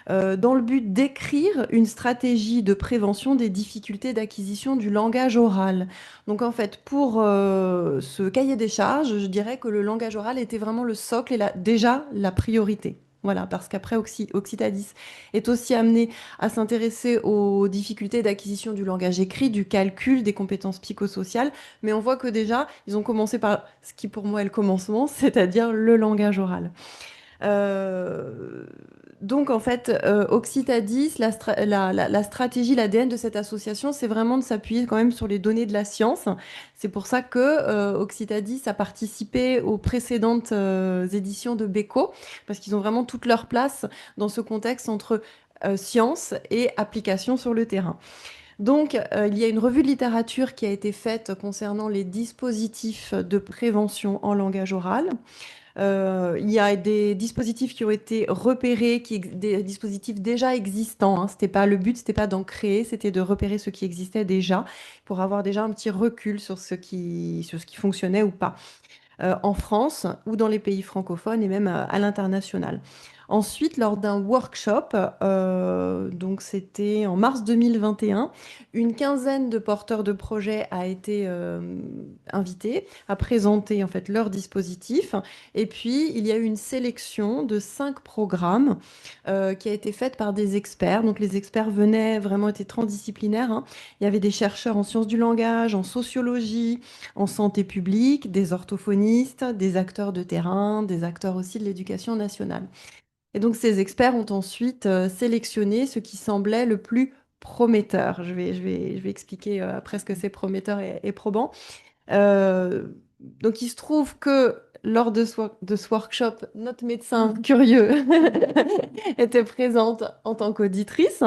dans le but d'écrire une stratégie de prévention des difficultés d'acquisition du langage oral. Donc en fait, pour ce cahier des charges, je dirais que le langage oral était vraiment le socle et déjà la priorité. Voilà, parce qu'après, Occitadis est aussi amené à s'intéresser aux difficultés d'acquisition du langage écrit, du calcul, des compétences psychosociales. Mais on voit que déjà, ils ont commencé par ce qui pour moi est le commencement, c'est-à-dire le langage oral. Euh, donc en fait, Occitadis, la stratégie, l'ADN de cette association, c'est vraiment de s'appuyer quand même sur les données de la science. C'est pour ça que Occitadis a participé aux précédentes éditions de Beko, parce qu'ils ont vraiment toute leur place dans ce contexte entre science et application sur le terrain. Donc, il y a une revue de littérature qui a été faite concernant les dispositifs de prévention en langage oral. Il y a des dispositifs qui ont été repérés, des dispositifs déjà existants. Hein. Le but, c'était pas d'en créer, c'était de repérer ce qui existait déjà pour avoir déjà un petit recul sur ce qui fonctionnait ou pas en France ou dans les pays francophones et même à l'international. Ensuite, lors d'un workshop, donc c'était en mars 2021, une quinzaine de porteurs de projets a été invitée à présenter en fait leur dispositif. Et puis, il y a eu une sélection de 5 programmes qui a été faite par des experts. Donc, les experts étaient transdisciplinaires. Hein. Il y avait des chercheurs en sciences du langage, en sociologie, en santé publique, des orthophonistes, des acteurs de terrain, des acteurs aussi de l'éducation nationale. Et donc, ces experts ont ensuite sélectionné ce qui semblait le plus prometteur. Je vais expliquer après ce que c'est prometteur et probant. Euh, donc, il se trouve que lors de ce workshop, notre médecin curieux était présente en tant qu'auditrice.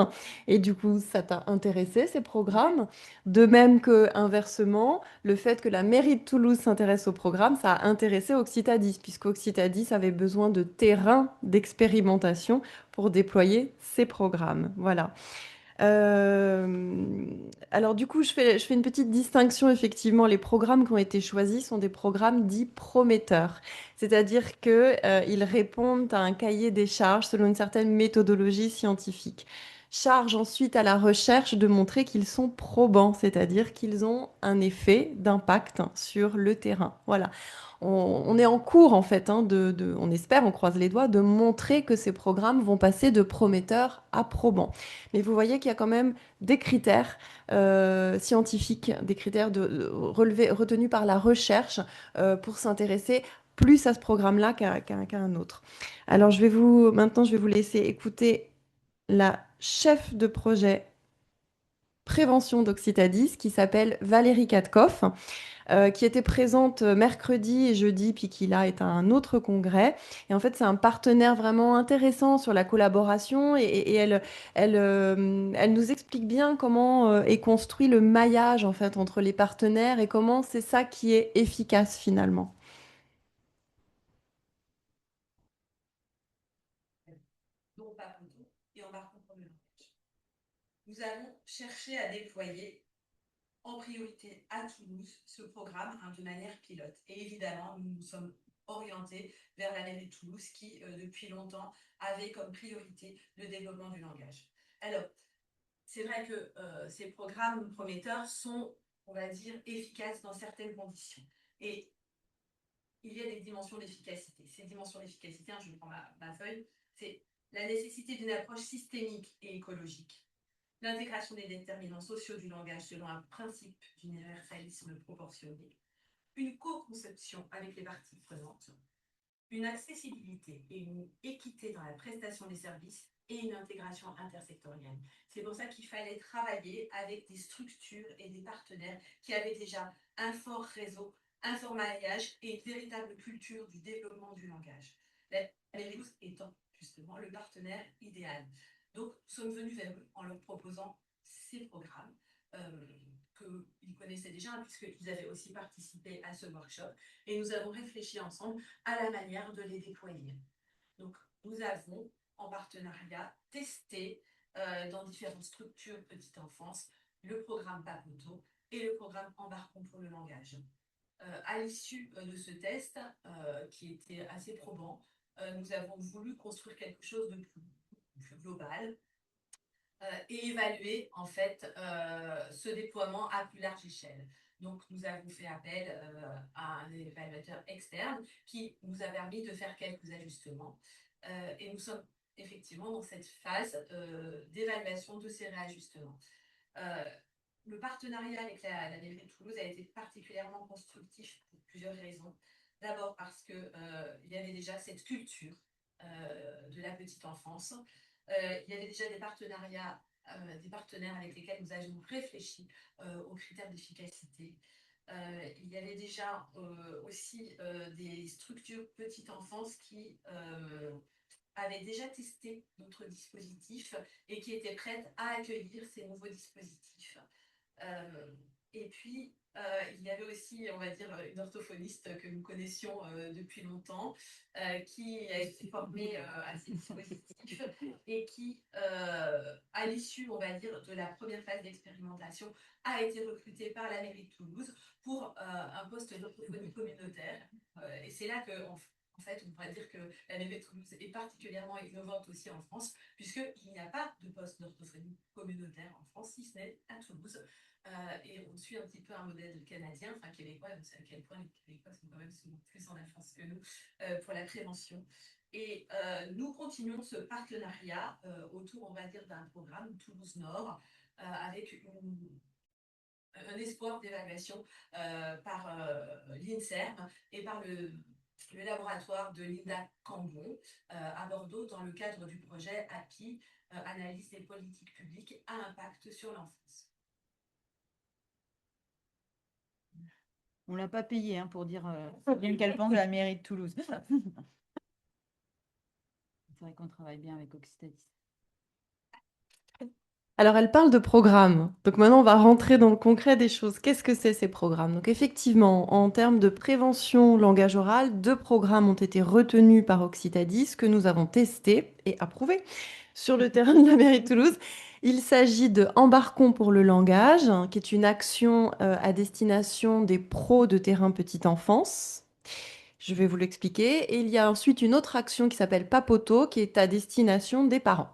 Et du coup, ça t'a intéressé, ces programmes. De même que, inversement, le fait que la mairie de Toulouse s'intéresse au programme, ça a intéressé Occitadis, puisqu'Occitadis avait besoin de terrain d'expérimentation pour déployer ses programmes. Voilà. Alors du coup, je fais une petite distinction. Effectivement, les programmes qui ont été choisis sont des programmes dits prometteurs. C'est-à-dire qu'ils répondent à un cahier des charges selon une certaine méthodologie scientifique. Charge ensuite à la recherche de montrer qu'ils sont probants, c'est-à-dire qu'ils ont un effet d'impact sur le terrain. Voilà. On est en cours, en fait, hein, on espère, on croise les doigts, de montrer que ces programmes vont passer de prometteurs à probants. Mais vous voyez qu'il y a quand même des critères scientifiques, des critères retenus par la recherche pour s'intéresser plus à ce programme-là qu'à un autre. Alors, maintenant, je vais vous laisser écouter la chef de projet prévention d'Occitadis qui s'appelle Valérie Katkoff, qui était présente mercredi et jeudi, puis qui là est à un autre congrès. Et en fait, c'est un partenaire vraiment intéressant sur la collaboration et elle nous explique bien comment est construit le maillage en fait entre les partenaires et comment c'est ça qui est efficace finalement. dont Papoudou et Embarquons pour le langage. Nous avons cherché à déployer en priorité à Toulouse ce programme de manière pilote. Et évidemment, nous nous sommes orientés vers la mairie de Toulouse qui, depuis longtemps, avait comme priorité le développement du langage. Alors, c'est vrai que ces programmes prometteurs sont, on va dire, efficaces dans certaines conditions. Et il y a des dimensions d'efficacité. Ces dimensions d'efficacité, je prends ma feuille, c'est la nécessité d'une approche systémique et écologique, l'intégration des déterminants sociaux du langage selon un principe d'universalisme proportionné, une co-conception avec les parties prenantes, une accessibilité et une équité dans la prestation des services et une intégration intersectorielle. C'est pour ça qu'il fallait travailler avec des structures et des partenaires qui avaient déjà un fort réseau, un fort maillage et une véritable culture du développement du langage. La mairie étant justement le partenaire idéal. Donc, nous sommes venus vers eux en leur proposant ces programmes qu'ils connaissaient déjà, puisqu'ils avaient aussi participé à ce workshop, et nous avons réfléchi ensemble à la manière de les déployer. Donc, nous avons, en partenariat, testé dans différentes structures petite enfance le programme Papoto et le programme Embarquons pour le langage. À l'issue de ce test, qui était assez probant, nous avons voulu construire quelque chose de plus global et évaluer en fait ce déploiement à plus large échelle. Donc, nous avons fait appel à un évaluateur externe qui nous a permis de faire quelques ajustements. Et nous sommes effectivement dans cette phase d'évaluation de ces réajustements. Le partenariat avec la mairie de Toulouse a été particulièrement constructif pour plusieurs raisons. D'abord parce qu'il y avait déjà cette culture de la petite enfance. Il y avait déjà des partenariats, des partenaires avec lesquels nous avions réfléchi aux critères d'efficacité. Il y avait déjà aussi des structures petite enfance qui avaient déjà testé notre dispositif et qui étaient prêtes à accueillir ces nouveaux dispositifs. Et puis, il y avait aussi, on va dire, une orthophoniste que nous connaissions depuis longtemps, qui a été formée à ces dispositifs et qui, à l'issue, on va dire, de la première phase d'expérimentation, a été recrutée par la mairie de Toulouse pour un poste d'orthophonie communautaire. Et c'est là que, en fait, on pourrait dire que la mairie de Toulouse est particulièrement innovante aussi en France, puisqu'il n'y a pas de poste d'orthophonie communautaire en France, si ce n'est à Toulouse. Et on suit un petit peu un modèle canadien, enfin québécois, on sait à quel point les Québécois sont quand même souvent plus en avance que nous pour la prévention. Et nous continuons ce partenariat autour, on va dire, d'un programme Toulouse Nord, avec un espoir d'évaluation par l'INSERM et par le laboratoire de Linda Cambon à Bordeaux dans le cadre du projet API, Analyse des politiques publiques à impact sur l'enfance. On ne l'a pas payé pour dire bien qu'elle pense de la mairie de Toulouse. C'est vrai qu'on travaille bien avec Occitadis. Alors, elle parle de programmes. Donc maintenant, on va rentrer dans le concret des choses. Qu'est-ce que c'est ces programmes? Donc effectivement, en termes de prévention langage oral, 2 programmes ont été retenus par Occitadis que nous avons testés et approuvés sur le terrain de la mairie de Toulouse. Il s'agit de Embarquons pour le langage, qui est une action à destination des pros de terrain petite enfance. Je vais vous l'expliquer. Et il y a ensuite une autre action qui s'appelle Papoto, qui est à destination des parents.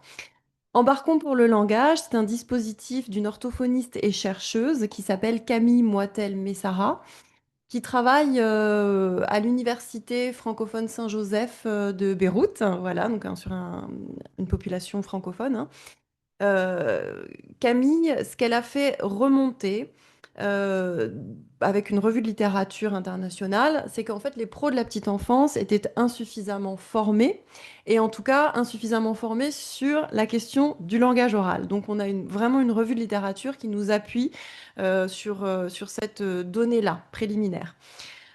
Embarquons pour le langage, c'est un dispositif d'une orthophoniste et chercheuse qui s'appelle Camille Moitel-Messara, qui travaille à l'université francophone Saint-Joseph de Beyrouth, voilà, donc sur une population francophone. Camille, ce qu'elle a fait remonter, euh, avec une revue de littérature internationale, c'est qu'en fait les pros de la petite enfance étaient insuffisamment formés, et en tout cas insuffisamment formés sur la question du langage oral. Donc on a vraiment une revue de littérature qui nous appuie sur cette donnée-là, préliminaire.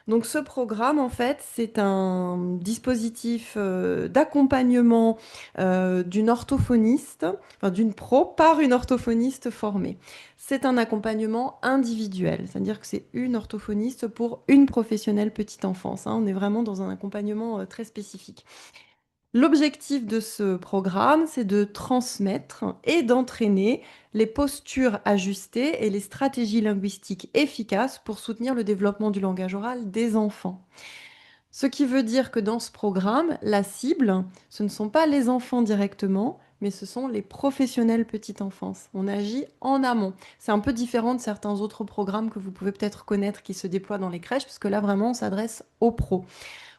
Donc ce programme, en fait, c'est un dispositif d'accompagnement d'une orthophoniste, enfin d'une pro, par une orthophoniste formée. C'est un accompagnement individuel, c'est-à-dire que c'est une orthophoniste pour une professionnelle petite enfance, hein. On est vraiment dans un accompagnement très spécifique. L'objectif de ce programme, c'est de transmettre et d'entraîner les postures ajustées et les stratégies linguistiques efficaces pour soutenir le développement du langage oral des enfants. Ce qui veut dire que dans ce programme, la cible, ce ne sont pas les enfants directement, mais ce sont les professionnels petite enfance. On agit en amont. C'est un peu différent de certains autres programmes que vous pouvez peut-être connaître qui se déploient dans les crèches, puisque là, vraiment, on s'adresse aux pros.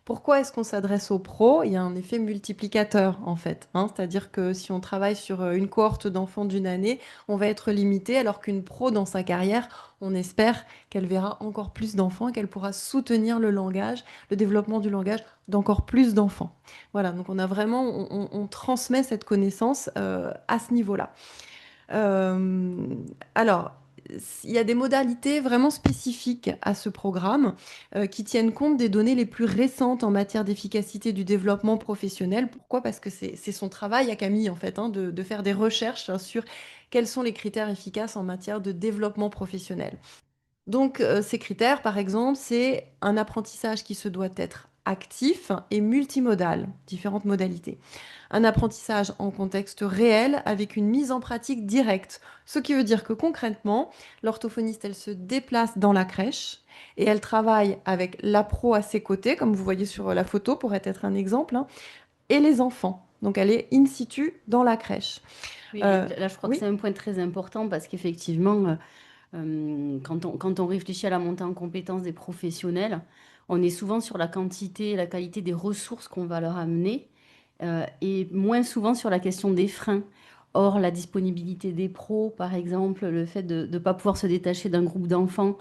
Pourquoi est-ce qu'on s'adresse aux pros? Il y a un effet multiplicateur, en fait, hein. C'est-à-dire que si on travaille sur une cohorte d'enfants d'une année, on va être limité, alors qu'une pro, dans sa carrière, on espère qu'elle verra encore plus d'enfants et qu'elle pourra soutenir le langage, le développement du langage d'encore plus d'enfants. Voilà, donc on a vraiment, on transmet cette connaissance à ce niveau-là. Euh, alors, il y a des modalités vraiment spécifiques à ce programme qui tiennent compte des données les plus récentes en matière d'efficacité du développement professionnel. Pourquoi? Parce que c'est son travail à Camille, en fait, hein, de faire des recherches hein, sur quels sont les critères efficaces en matière de développement professionnel. Donc, ces critères, par exemple, c'est un apprentissage qui se doit être actif et multimodal, différentes modalités. Un apprentissage en contexte réel avec une mise en pratique directe. Ce qui veut dire que concrètement, l'orthophoniste, elle se déplace dans la crèche et elle travaille avec la pro à ses côtés, comme vous voyez sur la photo, pourrait être un exemple, hein, et les enfants. Donc, elle est in situ dans la crèche. Oui, là, je crois que Oui. c'est un point très important parce qu'effectivement, quand on réfléchit à la montée en compétences des professionnels, on est souvent sur la quantité et la qualité des ressources qu'on va leur amener et moins souvent sur la question des freins. Or, la disponibilité des pros, par exemple, le fait de ne pas pouvoir se détacher d'un groupe d'enfants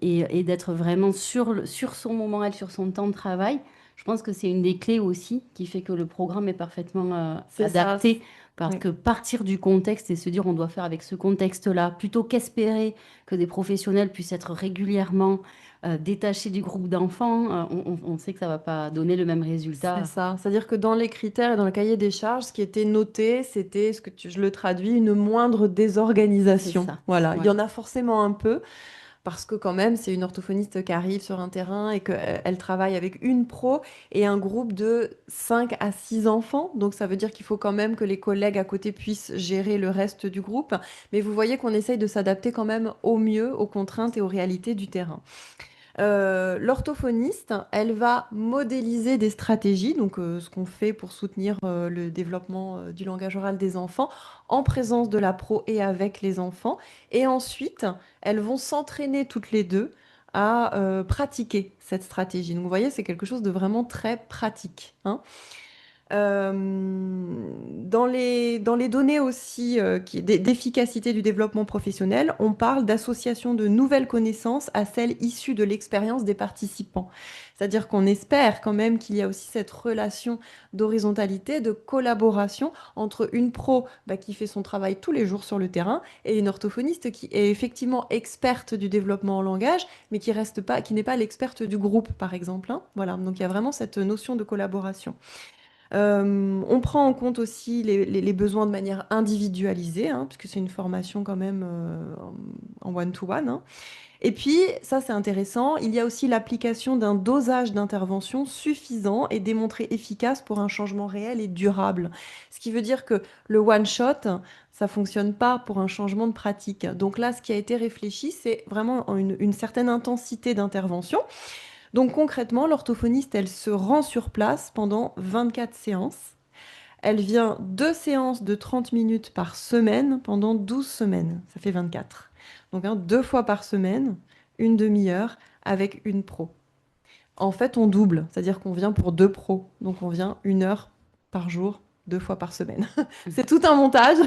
et d'être vraiment sur son moment, elle, sur son temps de travail, je pense que c'est une des clés aussi qui fait que le programme est parfaitement C'est ça. adapté. Parce Oui. que partir du contexte et se dire on doit faire avec ce contexte-là, plutôt qu'espérer que des professionnels puissent être régulièrement détachés du groupe d'enfants, on sait que ça ne va pas donner le même C'est résultat. ça. C'est-à-dire que dans les critères et dans le cahier des charges, ce qui était noté, c'était, je le traduis, une moindre désorganisation. C'est ça, Voilà. Il y ouais. en a forcément un peu, parce que quand même, c'est une orthophoniste qui arrive sur un terrain et qu'elle travaille avec une pro et un groupe de 5 à 6 enfants. Donc ça veut dire qu'il faut quand même que les collègues à côté puissent gérer le reste du groupe. Mais vous voyez qu'on essaye de s'adapter quand même au mieux aux contraintes et aux réalités du terrain. L'orthophoniste, elle va modéliser des stratégies, donc ce qu'on fait pour soutenir le développement du langage oral des enfants en présence de la pro et avec les enfants. Et ensuite, elles vont s'entraîner toutes les deux à pratiquer cette stratégie. Donc vous voyez, c'est quelque chose de vraiment très pratique, hein. Dans les données aussi d'efficacité du développement professionnel, on parle d'association de nouvelles connaissances à celles issues de l'expérience des participants. C'est-à-dire qu'on espère quand même qu'il y a aussi cette relation d'horizontalité, de collaboration entre une pro qui fait son travail tous les jours sur le terrain et une orthophoniste qui est effectivement experte du développement en langage, mais qui n'est pas l'experte du groupe, par exemple, hein. Voilà, donc il y a vraiment cette notion de collaboration. On prend en compte aussi les besoins de manière individualisée, hein, puisque c'est une formation quand même en one-to-one, hein. Et puis, ça c'est intéressant, il y a aussi l'application d'un dosage d'intervention suffisant et démontré efficace pour un changement réel et durable. Ce qui veut dire que le one-shot, ça fonctionne pas pour un changement de pratique. Donc là, ce qui a été réfléchi, c'est vraiment une certaine intensité d'intervention. Donc concrètement, l'orthophoniste, elle se rend sur place pendant 24 séances. Elle vient 2 séances de 30 minutes par semaine pendant 12 semaines. Ça fait 24. Donc 2 fois par semaine, une demi-heure avec une pro. En fait, on double, c'est-à-dire qu'on vient pour 2 pros. Donc on vient 1 heure par jour, 2 fois par semaine. C'est tout un montage,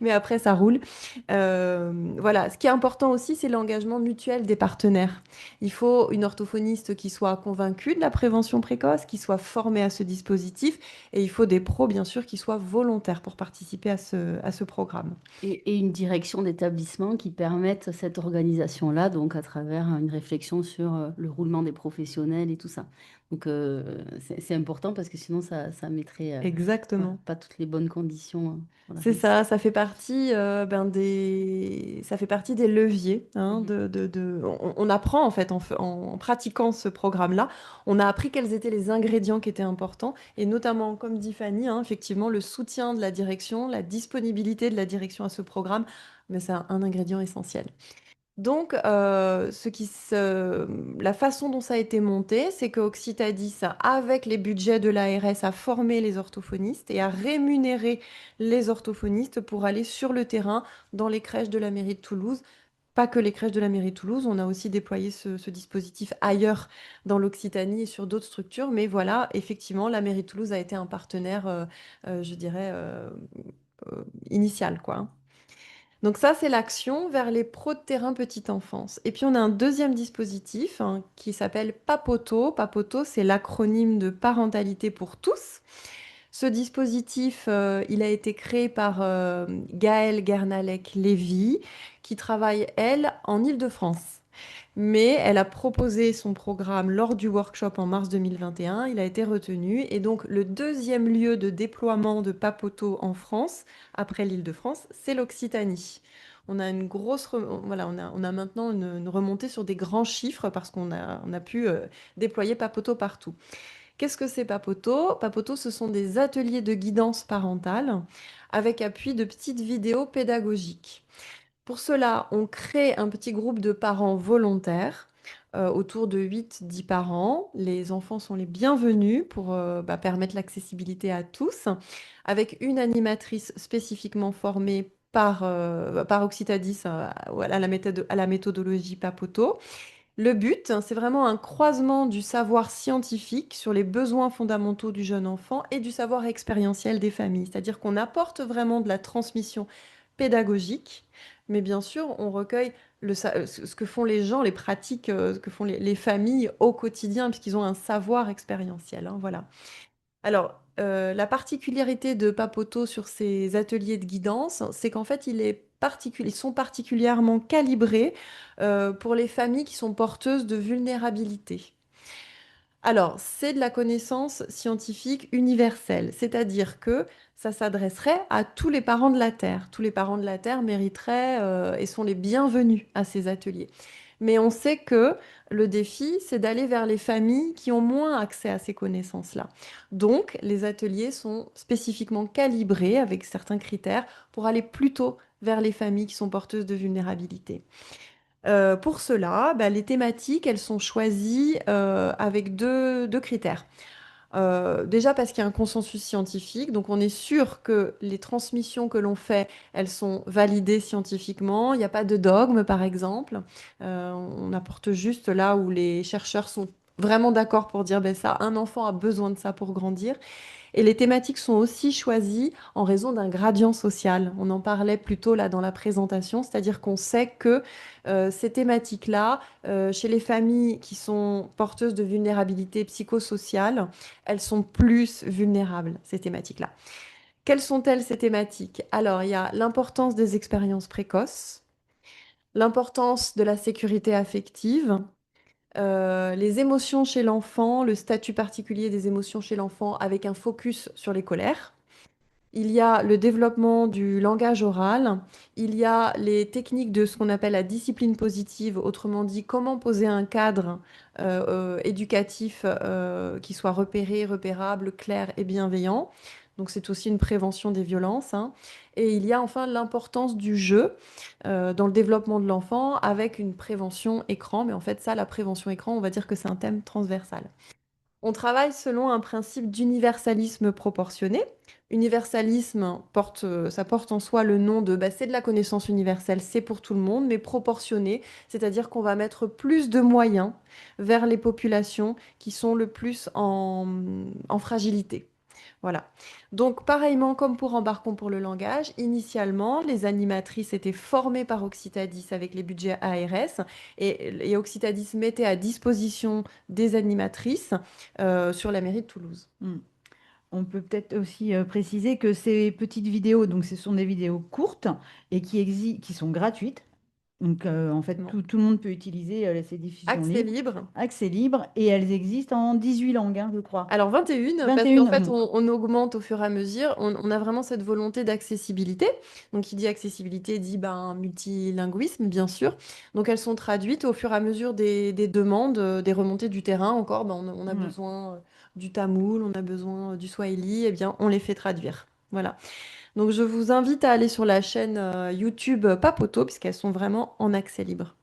mais après ça roule. Voilà, ce qui est important aussi, c'est l'engagement mutuel des partenaires. Il faut une orthophoniste qui soit convaincue de la prévention précoce, qui soit formée à ce dispositif, et il faut des pros, bien sûr, qui soient volontaires pour participer à ce programme. Et une direction d'établissement qui permette cette organisation-là, donc à travers une réflexion sur le roulement des professionnels et tout ça. Donc c'est important parce que sinon ça mettrait voilà, Exactement. pas toutes les bonnes conditions. Voilà. C'est ça, ça fait partie, ça fait partie des leviers, hein, on apprend en fait en pratiquant ce programme-là, on a appris quels étaient les ingrédients qui étaient importants et notamment, comme dit Fanny, hein, effectivement, le soutien de la direction, la disponibilité de la direction à ce programme, mais c'est un ingrédient essentiel. Donc, la façon dont ça a été monté, c'est que Occitadis, avec les budgets de l'ARS, a formé les orthophonistes et a rémunéré les orthophonistes pour aller sur le terrain dans les crèches de la mairie de Toulouse. Pas que les crèches de la mairie de Toulouse, on a aussi déployé ce dispositif ailleurs dans l'Occitanie et sur d'autres structures. Mais voilà, effectivement, la mairie de Toulouse a été un partenaire, je dirais, initial, quoi, hein. Donc ça, c'est l'action vers les pros de terrain petite enfance. Et puis on a un deuxième dispositif, hein, qui s'appelle Papoto. Papoto, c'est l'acronyme de parentalité pour tous. Ce dispositif, il a été créé par Gaëlle Gernalec-Lévy, qui travaille, elle, en Île-de-France. Mais elle a proposé son programme lors du workshop en mars 2021. Il a été retenu. Et donc, le deuxième lieu de déploiement de Papoto en France, après l'Île-de-France, c'est l'Occitanie. On a une grosse, voilà, on a maintenant une remontée sur des grands chiffres parce qu'on a pu déployer Papoto partout. Qu'est-ce que c'est Papoto? Papoto, ce sont des ateliers de guidance parentale avec appui de petites vidéos pédagogiques. Pour cela, on crée un petit groupe de parents volontaires, autour de 8-10 parents. Les enfants sont les bienvenus pour permettre l'accessibilité à tous, avec une animatrice spécifiquement formée par Occitadis à la méthodologie Papoto. Le but, hein, c'est vraiment un croisement du savoir scientifique sur les besoins fondamentaux du jeune enfant et du savoir expérientiel des familles. C'est-à-dire qu'on apporte vraiment de la transmission pédagogique, mais bien sûr, on recueille ce que font les gens, les pratiques, ce que font les familles au quotidien, puisqu'ils ont un savoir expérientiel, hein, voilà. Alors, la particularité de Papoto sur ces ateliers de guidance, c'est qu'en fait, ils sont particulièrement calibrés pour les familles qui sont porteuses de vulnérabilité. Alors, c'est de la connaissance scientifique universelle, c'est-à-dire que ça s'adresserait à tous les parents de la Terre. Tous les parents de la Terre mériteraient et sont les bienvenus à ces ateliers. Mais on sait que le défi, c'est d'aller vers les familles qui ont moins accès à ces connaissances-là. Donc, les ateliers sont spécifiquement calibrés avec certains critères pour aller plutôt vers les familles qui sont porteuses de vulnérabilité. Pour cela, les thématiques, elles sont choisies avec deux critères. Déjà parce qu'il y a un consensus scientifique, donc on est sûr que les transmissions que l'on fait, elles sont validées scientifiquement. Il n'y a pas de dogme, par exemple. On apporte juste là où les chercheurs sont vraiment d'accord pour dire ça, un enfant a besoin de ça pour grandir. Et les thématiques sont aussi choisies en raison d'un gradient social. On en parlait plus tôt là dans la présentation, c'est-à-dire qu'on sait que ces thématiques-là, chez les familles qui sont porteuses de vulnérabilité psychosociale, elles sont plus vulnérables, ces thématiques-là. Quelles sont-elles, ces thématiques? Alors, il y a l'importance des expériences précoces, l'importance de la sécurité affective, les émotions chez l'enfant, le statut particulier des émotions chez l'enfant avec un focus sur les colères. Il y a le développement du langage oral. Il y a les techniques de ce qu'on appelle la discipline positive, autrement dit, comment poser un cadre éducatif qui soit repéré, repérable, clair et bienveillant. Donc c'est aussi une prévention des violences, hein. Et il y a enfin l'importance du jeu dans le développement de l'enfant avec une prévention écran. Mais en fait, ça, la prévention écran, on va dire que c'est un thème transversal. On travaille selon un principe d'universalisme proportionné. Universalisme, ça porte en soi le nom de c'est de la connaissance universelle, c'est pour tout le monde, mais proportionné, c'est-à-dire qu'on va mettre plus de moyens vers les populations qui sont le plus en fragilité. Voilà. Donc, pareillement, comme pour Embarquons pour le langage, initialement, les animatrices étaient formées par Occitadis avec les budgets ARS et Occitadis mettait à disposition des animatrices sur la mairie de Toulouse. On peut peut-être aussi préciser que ces petites vidéos, donc ce sont des vidéos courtes et qui sont gratuites. Donc, en fait, Bon. tout le monde peut utiliser ces diffusions Accès libres. libre. Accès libre. Et elles existent en 18 langues, hein, je crois. Alors 21, parce 21, qu'en fait, on augmente au fur et à mesure. On a vraiment cette volonté d'accessibilité. Donc, qui dit accessibilité dit multilinguisme, bien sûr. Donc, elles sont traduites au fur et à mesure des demandes, des remontées du terrain. Encore, on a Ouais. besoin du tamoul, on a besoin du swahili. Eh bien, on les fait traduire. Voilà. Donc, je vous invite à aller sur la chaîne YouTube Papoto, puisqu'elles sont vraiment en accès libre.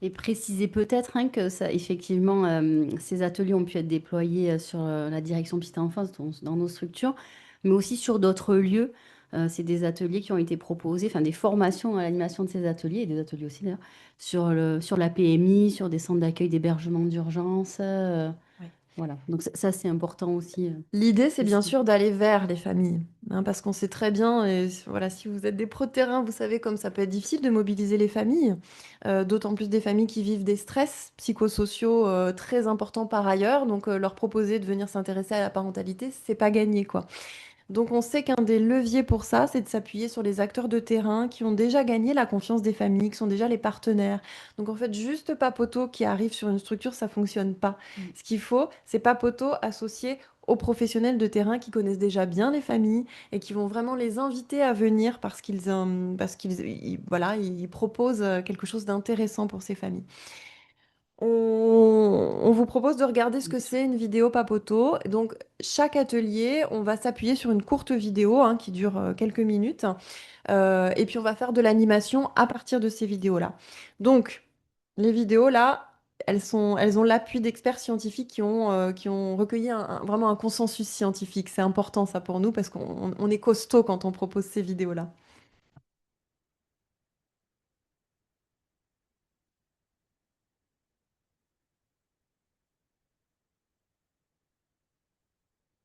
Et préciser peut-être que ça, effectivement, ces ateliers ont pu être déployés sur la direction petite enfance dans nos structures, mais aussi sur d'autres lieux. C'est des ateliers qui ont été proposés, enfin des formations à l'animation de ces ateliers, et des ateliers aussi d'ailleurs, sur la PMI, sur des centres d'accueil d'hébergement d'urgence. Oui. Voilà, donc ça c'est important aussi. L'idée, c'est bien Aussi. sûr d'aller vers les familles, hein, parce qu'on sait très bien, et voilà, si vous êtes des pro-terrain, vous savez comme ça peut être difficile de mobiliser les familles, d'autant plus des familles qui vivent des stress psychosociaux très importants par ailleurs, donc leur proposer de venir s'intéresser à la parentalité, c'est pas gagné, quoi. Donc on sait qu'un des leviers pour ça, c'est de s'appuyer sur les acteurs de terrain qui ont déjà gagné la confiance des familles, qui sont déjà les partenaires. Donc en fait, juste Papoto qui arrive sur une structure, ça fonctionne pas. Ce qu'il faut, c'est Papoto associé aux professionnels de terrain qui connaissent déjà bien les familles et qui vont vraiment les inviter à venir voilà, ils proposent quelque chose d'intéressant pour ces familles. On vous propose de regarder ce que c'est une vidéo Papoto. Donc, chaque atelier, on va s'appuyer sur une courte vidéo qui dure quelques minutes. Et puis, on va faire de l'animation à partir de ces vidéos-là. Donc, les vidéos, là, elles ont l'appui d'experts scientifiques qui ont recueilli vraiment un consensus scientifique. C'est important, ça, pour nous, parce qu'on est costaud quand on propose ces vidéos-là.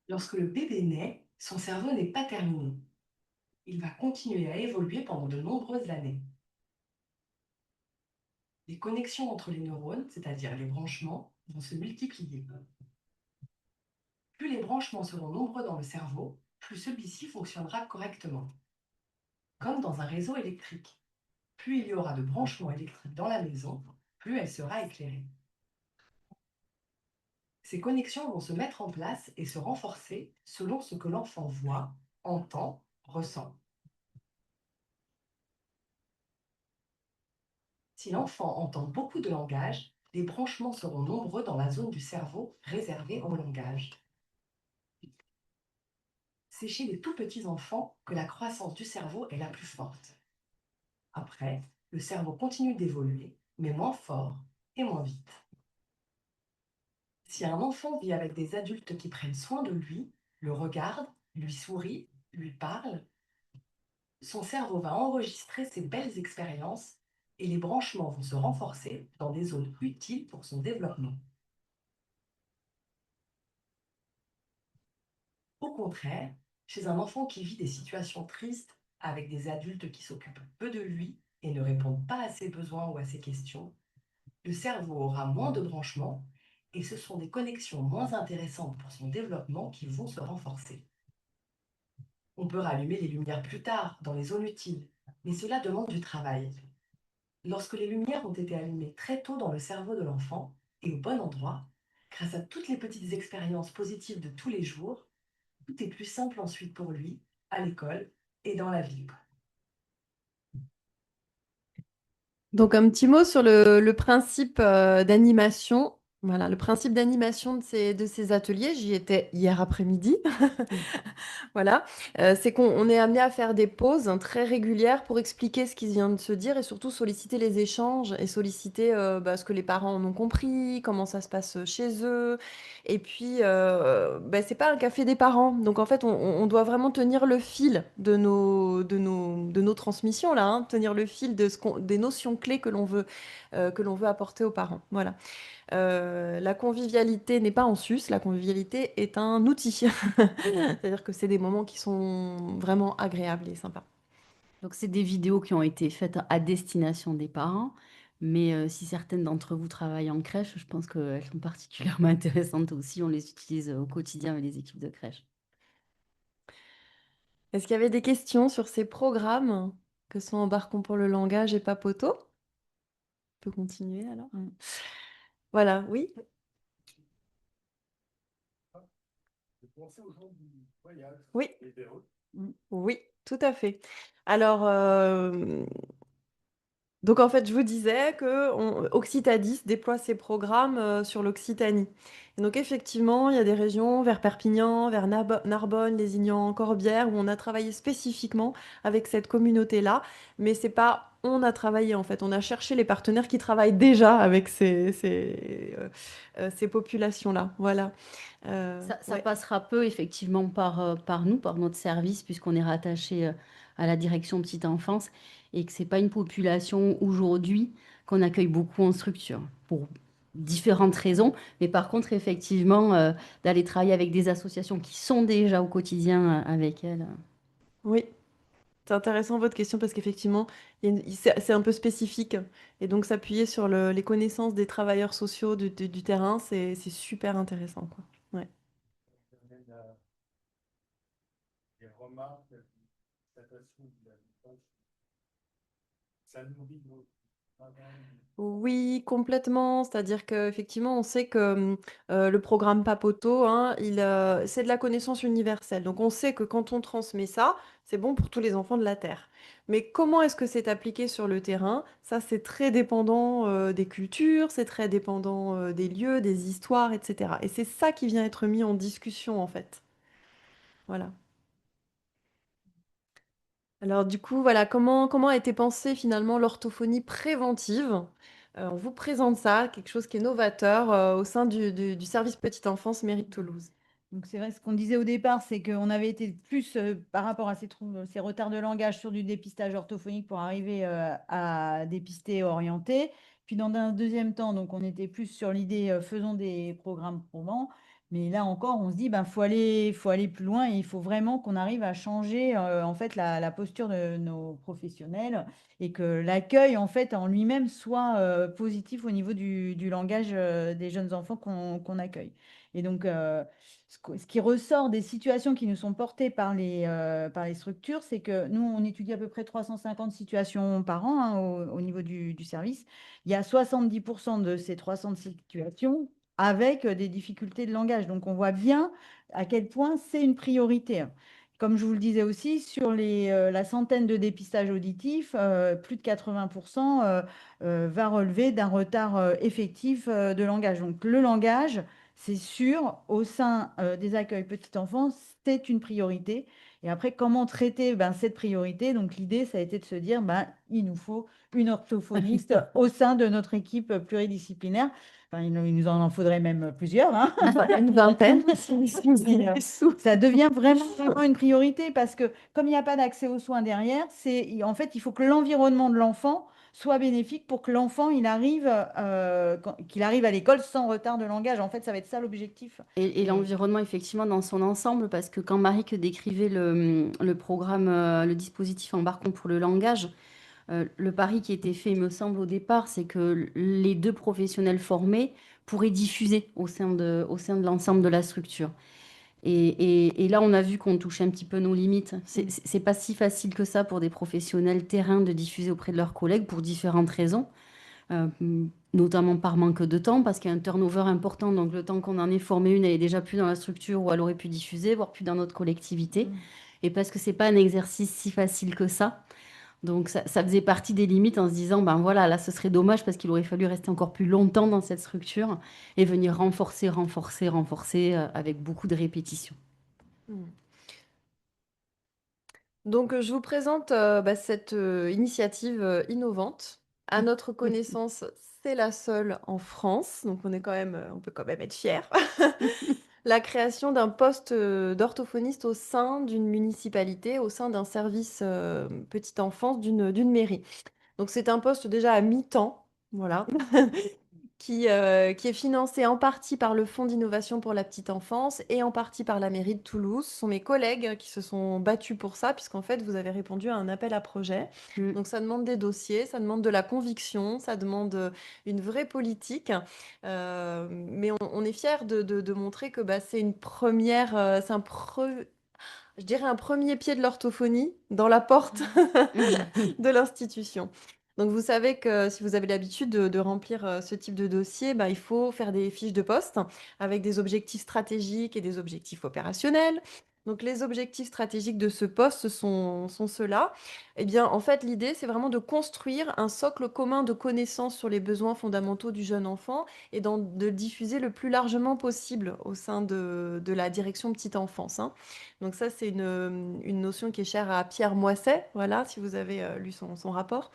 Lorsque le bébé naît, son cerveau n'est pas terminé. Il va continuer à évoluer pendant de nombreuses années. Les connexions entre les neurones, c'est-à-dire les branchements, vont se multiplier. Plus les branchements seront nombreux dans le cerveau, plus celui-ci fonctionnera correctement. Comme dans un réseau électrique. Plus il y aura de branchements électriques dans la maison, plus elle sera éclairée. Ces connexions vont se mettre en place et se renforcer selon ce que l'enfant voit, entend, ressent. Si l'enfant entend beaucoup de langage, les branchements seront nombreux dans la zone du cerveau réservée au langage. C'est chez les tout petits enfants que la croissance du cerveau est la plus forte. Après, le cerveau continue d'évoluer, mais moins fort et moins vite. Si un enfant vit avec des adultes qui prennent soin de lui, le regardent, lui sourient, lui parlent, son cerveau va enregistrer ces belles expériences et les branchements vont se renforcer dans des zones utiles pour son développement. Au contraire, chez un enfant qui vit des situations tristes avec des adultes qui s'occupent peu de lui et ne répondent pas à ses besoins ou à ses questions, le cerveau aura moins de branchements et ce sont des connexions moins intéressantes pour son développement qui vont se renforcer. On peut rallumer les lumières plus tard, dans les zones utiles, mais cela demande du travail. Lorsque les lumières ont été allumées très tôt dans le cerveau de l'enfant et au bon endroit, grâce à toutes les petites expériences positives de tous les jours, tout est plus simple ensuite pour lui, à l'école et dans la vie. Donc, un petit mot sur le principe d'animation. Voilà, le principe d'animation de ces ateliers, j'y étais hier après-midi. Voilà, c'est qu'on est amené à faire des pauses très régulières pour expliquer ce qui vient de se dire et surtout solliciter les échanges et solliciter ce que les parents en ont compris, comment ça se passe chez eux. Et puis, c'est pas un café des parents. Donc, en fait, on doit vraiment tenir le fil de nos transmissions, là, tenir le fil des notions clés que l'on veut apporter aux parents. Voilà. La convivialité n'est pas en sus, la convivialité est un outil. C'est-à-dire que c'est des moments qui sont vraiment agréables et sympas. Donc, c'est des vidéos qui ont été faites à destination des parents, mais si certaines d'entre vous travaillent en crèche, je pense qu'elles sont particulièrement intéressantes aussi. On les utilise au quotidien avec les équipes de crèche. Est-ce qu'il y avait des questions sur ces programmes que sont Embarquons pour le langage et Papoto? On peut continuer alors. Voilà, oui. Oui. Oui, tout à fait. Alors, donc en fait, je vous disais que Occitadis déploie ses programmes sur l'Occitanie. Et donc effectivement, il y a des régions vers Perpignan, vers Narbonne, Lézignan, Corbière, où on a travaillé spécifiquement avec cette communauté-là. Mais c'est pas on a travaillé en fait, on a cherché les partenaires qui travaillent déjà avec ces populations-là. Voilà. Ça Ouais. passera peu effectivement par nous, par notre service, puisqu'on est rattaché à la direction petite enfance et que c'est pas une population aujourd'hui qu'on accueille beaucoup en structure pour différentes raisons. Mais par contre, effectivement, d'aller travailler avec des associations qui sont déjà au quotidien avec elles. Oui. C'est intéressant votre question parce qu'effectivement, c'est un peu spécifique. Et donc, s'appuyer sur les connaissances des travailleurs sociaux du terrain, c'est super intéressant, quoi. Ouais. Des remarques, constatations de ça nourrit notre travail. Oui, complètement. C'est-à-dire qu'effectivement, on sait que le programme Papoto, hein, c'est de la connaissance universelle. Donc, on sait que quand on transmet ça, c'est bon pour tous les enfants de la Terre. Mais comment est-ce que c'est appliqué sur le terrain? Ça, c'est très dépendant des cultures, c'est très dépendant des lieux, des histoires, etc. Et c'est ça qui vient être mis en discussion, en fait. Voilà. Alors du coup, voilà, comment a été pensée finalement l'orthophonie préventive? On vous présente ça, quelque chose qui est novateur, au sein du service petite enfance mairie de Toulouse. Donc c'est vrai, ce qu'on disait au départ, c'est qu'on avait été plus par rapport à ces retards de langage sur du dépistage orthophonique pour arriver à dépister et orienter. Puis dans un deuxième temps, donc on était plus sur l'idée faisons des programmes probants. Mais là encore, on se dit ben faut aller plus loin et il faut vraiment qu'on arrive à changer en fait la posture de nos professionnels et que l'accueil en fait en lui-même soit positif au niveau du langage des jeunes enfants qu'on accueille. Et donc ce qui ressort des situations qui nous sont portées par les structures, c'est que nous, on étudie à peu près 350 situations par an hein, au niveau du service. Il y a 70% de ces 300 situations avec des difficultés de langage. Donc, on voit bien à quel point c'est une priorité. Comme je vous le disais aussi, sur la centaine de dépistages auditifs, plus de 80% va relever d'un retard effectif de langage. Donc, le langage, c'est sûr, au sein des accueils petite enfance, c'est une priorité. Et après, comment traiter cette priorité? Donc, l'idée, ça a été de se dire, il nous faut une orthophoniste au sein de notre équipe pluridisciplinaire. Enfin, il nous en faudrait même plusieurs. Hein. Une vingtaine. Ça devient vraiment une priorité parce que comme il n'y a pas d'accès aux soins derrière, en fait, il faut que l'environnement de l'enfant soit bénéfique pour que l'enfant qu'il arrive à l'école sans retard de langage. En fait, ça va être ça l'objectif. Et l'environnement, effectivement, dans son ensemble, parce que quand Marie décrivait le programme, le dispositif Embarquons pour le langage, le pari qui était fait, il me semble, au départ, c'est que les deux professionnels formés pourraient diffuser au sein de l'ensemble de la structure. Et là, on a vu qu'on touchait un petit peu nos limites. C'est pas si facile que ça pour des professionnels terrain de diffuser auprès de leurs collègues pour différentes raisons. Notamment par manque de temps, parce qu'il y a un turnover important. Donc, le temps qu'on en ait formé une, elle est déjà plus dans la structure où elle aurait pu diffuser, voire plus dans notre collectivité. Et parce que c'est pas un exercice si facile que ça. Donc, ça faisait partie des limites en se disant, ben voilà, là, ce serait dommage parce qu'il aurait fallu rester encore plus longtemps dans cette structure et venir renforcer avec beaucoup de répétitions. Donc, je vous présente cette initiative innovante. À notre connaissance, c'est la seule en France, donc on peut quand même être fiers. La création d'un poste d'orthophoniste au sein d'une municipalité, au sein d'un service petite enfance d'une mairie. Donc c'est un poste déjà à mi-temps, voilà, qui est financé en partie par le Fonds d'innovation pour la petite enfance et en partie par la mairie de Toulouse. Ce sont mes collègues qui se sont battus pour ça, puisqu'en fait, vous avez répondu à un appel à projet. Mm. Donc, ça demande des dossiers, ça demande de la conviction, ça demande une vraie politique. Mais on est fiers de montrer que bah, c'est une première, je dirais un premier pied de l'orthophonie dans la porte de l'institution. Donc vous savez que si vous avez l'habitude de remplir ce type de dossier, bah, il faut faire des fiches de poste avec des objectifs stratégiques et des objectifs opérationnels. Donc les objectifs stratégiques de ce poste sont ceux-là. Eh bien, en fait, l'idée, c'est vraiment de construire un socle commun de connaissances sur les besoins fondamentaux du jeune enfant et de le diffuser le plus largement possible au sein de la direction petite enfance, hein. Donc ça, c'est une notion qui est chère à Pierre Moisset, voilà, si vous avez lu son rapport.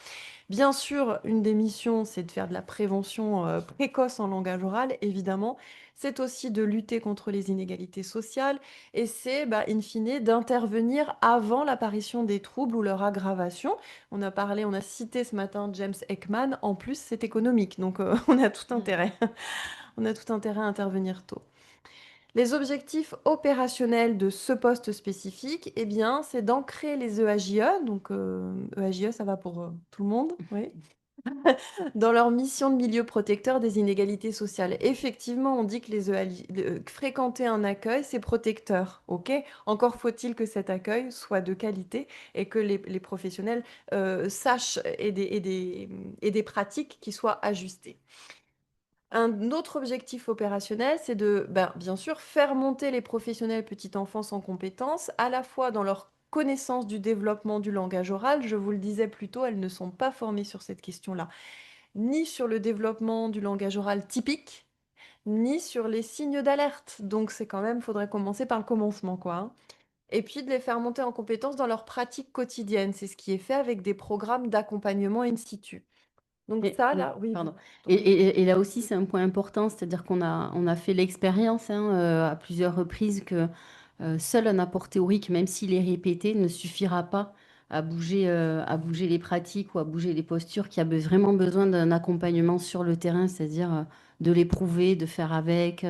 Bien sûr, une des missions, c'est de faire de la prévention précoce en langage oral, évidemment. C'est aussi de lutter contre les inégalités sociales et c'est, bah, in fine, d'intervenir avant l'apparition des troubles ou leur aggravation. On a cité ce matin James Heckman, en plus c'est économique, donc on a tout intérêt. On a tout intérêt à intervenir tôt. Les objectifs opérationnels de ce poste spécifique, eh bien, c'est d'ancrer les EAJE, donc EAJE, ça va pour tout le monde, oui, dans leur mission de milieu protecteur des inégalités sociales. Effectivement, on dit que fréquenter un accueil, c'est protecteur, ok? Encore faut-il que cet accueil soit de qualité et que les professionnels sachent et des pratiques qui soient ajustées. Un autre objectif opérationnel, c'est de, ben, bien sûr, faire monter les professionnels petite enfance en compétences, à la fois dans leur connaissance du développement du langage oral. Je vous le disais plus tôt, elles ne sont pas formées sur cette question-là, ni sur le développement du langage oral typique, ni sur les signes d'alerte. Donc c'est quand même, faudrait commencer par le commencement, quoi, hein. Et puis de les faire monter en compétences dans leur pratique quotidienne. C'est ce qui est fait avec des programmes d'accompagnement in situ. Donc Et, ça, oui, là, oui. pardon. Et là aussi, c'est un point important, c'est-à-dire qu'on a fait l'expérience à plusieurs reprises que seul un apport théorique, même s'il est répété, ne suffira pas à bouger les pratiques ou à bouger les postures, qui a vraiment besoin d'un accompagnement sur le terrain, c'est-à-dire de l'éprouver, de faire avec.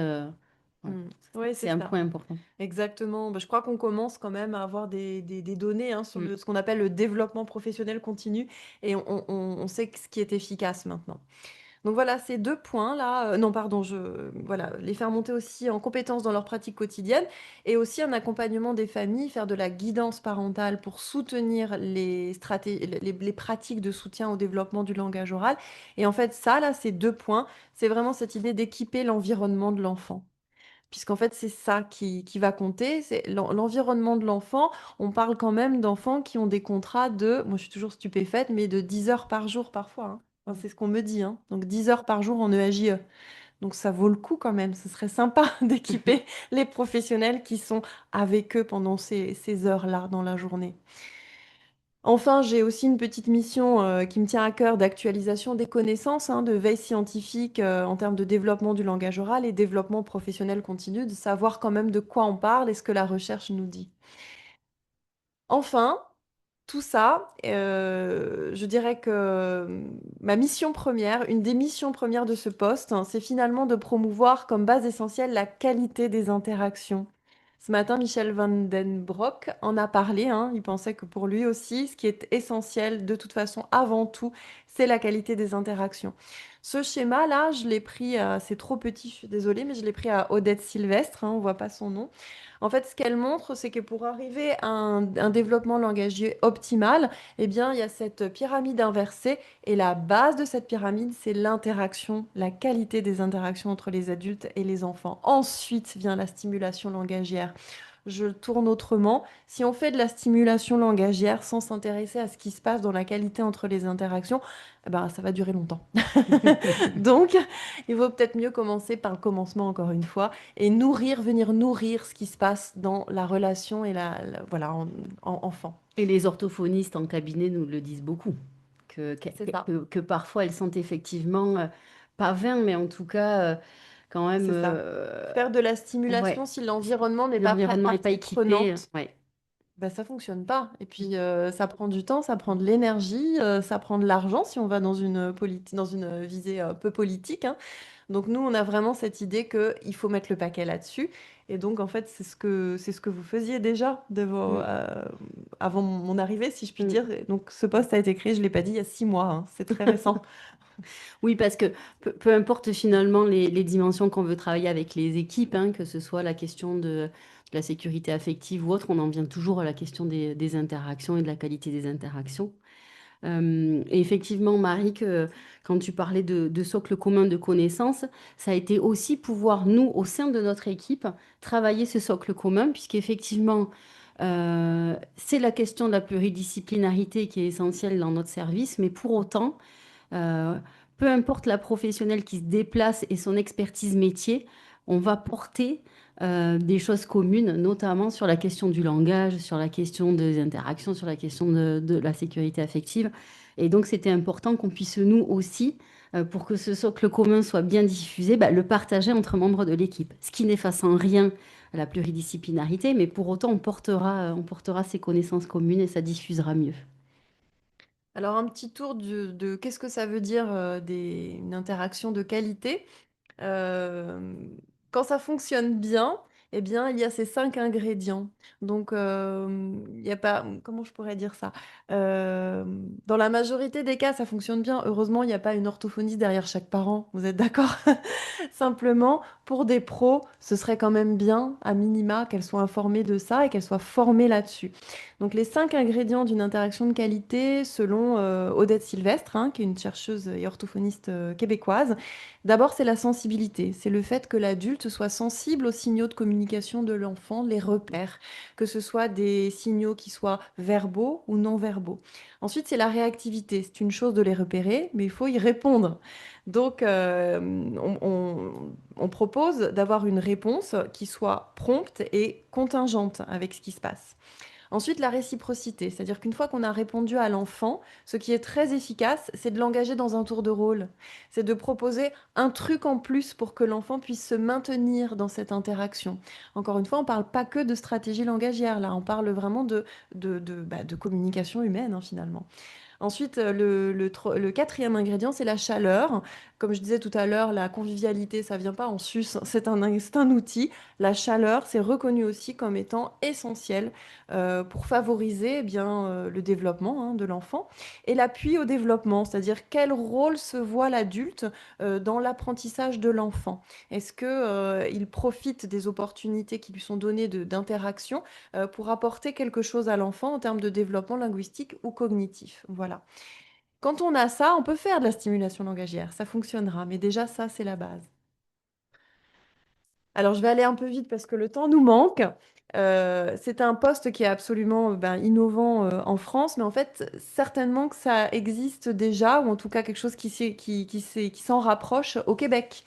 Voilà. Ouais, C'est c'est un ça. point important. Exactement. Bah, je crois qu'on commence quand même à avoir des données hein, sur Mm. ce qu'on appelle le développement professionnel continu et on sait ce qui est efficace maintenant. Donc voilà, ces deux points-là, non, pardon, voilà, les faire monter aussi en compétences dans leur pratique quotidienne et aussi un accompagnement des familles, faire de la guidance parentale pour soutenir les pratiques de soutien au développement du langage oral. Et en fait, ça, là, ces deux points, c'est vraiment cette idée d'équiper l'environnement de l'enfant. Puisqu'en fait, c'est ça qui va compter, c'est l'environnement de l'enfant. On parle quand même d'enfants qui ont des contrats moi je suis toujours stupéfaite, mais de 10 heures par jour parfois, hein. Enfin, c'est ce qu'on me dit, hein. Donc 10 heures par jour en EAJE. Donc ça vaut le coup quand même. Ce serait sympa d'équiper les professionnels qui sont avec eux pendant ces heures-là dans la journée. Enfin, j'ai aussi une petite mission qui me tient à cœur d'actualisation des connaissances, hein, de veille scientifique en termes de développement du langage oral et développement professionnel continu, de savoir quand même de quoi on parle et ce que la recherche nous dit. Enfin, tout ça, je dirais que ma mission première, une des missions premières de ce poste, hein, c'est finalement de promouvoir comme base essentielle la qualité des interactions. Ce matin, Michel Van den Broek en a parlé, hein. Il pensait que pour lui aussi, ce qui est essentiel de toute façon, avant tout, c'est la qualité des interactions. Ce schéma-là, je l'ai pris, c'est trop petit, je suis désolée, mais je l'ai pris à Odette Sylvestre, hein, on ne voit pas son nom. En fait, ce qu'elle montre, c'est que pour arriver à un développement langagier optimal, eh bien, il y a cette pyramide inversée et la base de cette pyramide, c'est l'interaction, la qualité des interactions entre les adultes et les enfants. Ensuite vient la stimulation langagière. Je le tourne autrement. Si on fait de la stimulation langagière sans s'intéresser à ce qui se passe dans la qualité entre les interactions, eh ben, ça va durer longtemps. Donc, il vaut peut-être mieux commencer par le commencement, encore une fois, et venir nourrir ce qui se passe dans la relation et voilà, en enfant. Et les orthophonistes en cabinet nous le disent beaucoup, C'est ça. que parfois elles sont effectivement pas vains, mais en tout cas quand même C'est ça. Faire de la stimulation ouais, si l'environnement n'est pas l'environnement n'est pas partie équipé. prenante. Ouais. Bah, ça fonctionne pas et puis, ça prend du temps, ça prend de l'énergie, ça prend de l'argent si on va dans une, dans une, visée, peu politique, hein. Donc nous, on a vraiment cette idée qu'il faut mettre le paquet là-dessus et donc en fait, c'est ce que vous faisiez déjà de vos, Mm. avant mon arrivée, si je puis Mm. dire et donc ce poste a été créé, je l'ai pas dit, il y a 6 mois, hein, c'est très récent. Oui, parce que peu importe finalement les dimensions qu'on veut travailler avec les équipes, hein, que ce soit la question de la sécurité affective ou autre, on en vient toujours à la question des interactions et de la qualité des interactions. Et effectivement, Marie, quand tu parlais de socle commun de connaissances, ça a été aussi pouvoir, nous, au sein de notre équipe, travailler ce socle commun, puisqu'effectivement, c'est la question de la pluridisciplinarité qui est essentielle dans notre service, mais pour autant, euh, peu importe la professionnelle qui se déplace et son expertise métier, on va porter des choses communes, notamment sur la question du langage, sur la question des interactions, sur la question de la sécurité affective. Et donc, c'était important qu'on puisse, nous aussi, pour que ce socle commun soit bien diffusé, bah, le partager entre membres de l'équipe. Ce qui n'efface en rien la pluridisciplinarité, mais pour autant, on portera ces connaissances communes et ça diffusera mieux. Alors un petit tour de qu'est-ce que ça veut dire, une interaction de qualité? Quand ça fonctionne bien, eh bien, il y a ces 5 ingrédients. Donc, il y a pas comment je pourrais dire ça? Dans la majorité des cas, ça fonctionne bien. Heureusement, il y a pas une orthophoniste derrière chaque parent, vous êtes d'accord? Simplement, pour des pros, ce serait quand même bien, à minima, qu'elles soient informées de ça et qu'elles soient formées là-dessus. Donc les 5 ingrédients d'une interaction de qualité, selon, Odette Sylvestre, hein, qui est une chercheuse et orthophoniste, québécoise. D'abord, c'est la sensibilité. C'est le fait que l'adulte soit sensible aux signaux de communication de l'enfant, les repères, que ce soit des signaux qui soient verbaux ou non verbaux. Ensuite, c'est la réactivité. C'est une chose de les repérer, mais il faut y répondre. Donc, on propose d'avoir une réponse qui soit prompte et contingente avec ce qui se passe. Ensuite, la réciprocité, c'est-à-dire qu'une fois qu'on a répondu à l'enfant, ce qui est très efficace, c'est de l'engager dans un tour de rôle. C'est de proposer un truc en plus pour que l'enfant puisse se maintenir dans cette interaction. Encore une fois, on ne parle pas que de stratégie langagière, là, on parle vraiment de communication humaine, hein, finalement. Ensuite, le quatrième ingrédient, c'est la chaleur. Comme je disais tout à l'heure, la convivialité, ça vient pas en sus, c'est un outil. La chaleur, c'est reconnu aussi comme étant essentiel pour favoriser eh bien, le développement hein, de l'enfant et l'appui au développement, c'est-à-dire quel rôle se voit l'adulte dans l'apprentissage de l'enfant. Est-ce que il profite des opportunités qui lui sont données d'interaction pour apporter quelque chose à l'enfant en termes de développement linguistique ou cognitif. Voilà. Quand on a ça, on peut faire de la stimulation langagière, ça fonctionnera, mais déjà ça, c'est la base. Alors je vais aller un peu vite parce que le temps nous manque. C'est un poste qui est absolument ben, innovant en France, mais en fait, certainement que ça existe déjà, ou en tout cas quelque chose qui s'en rapproche au Québec.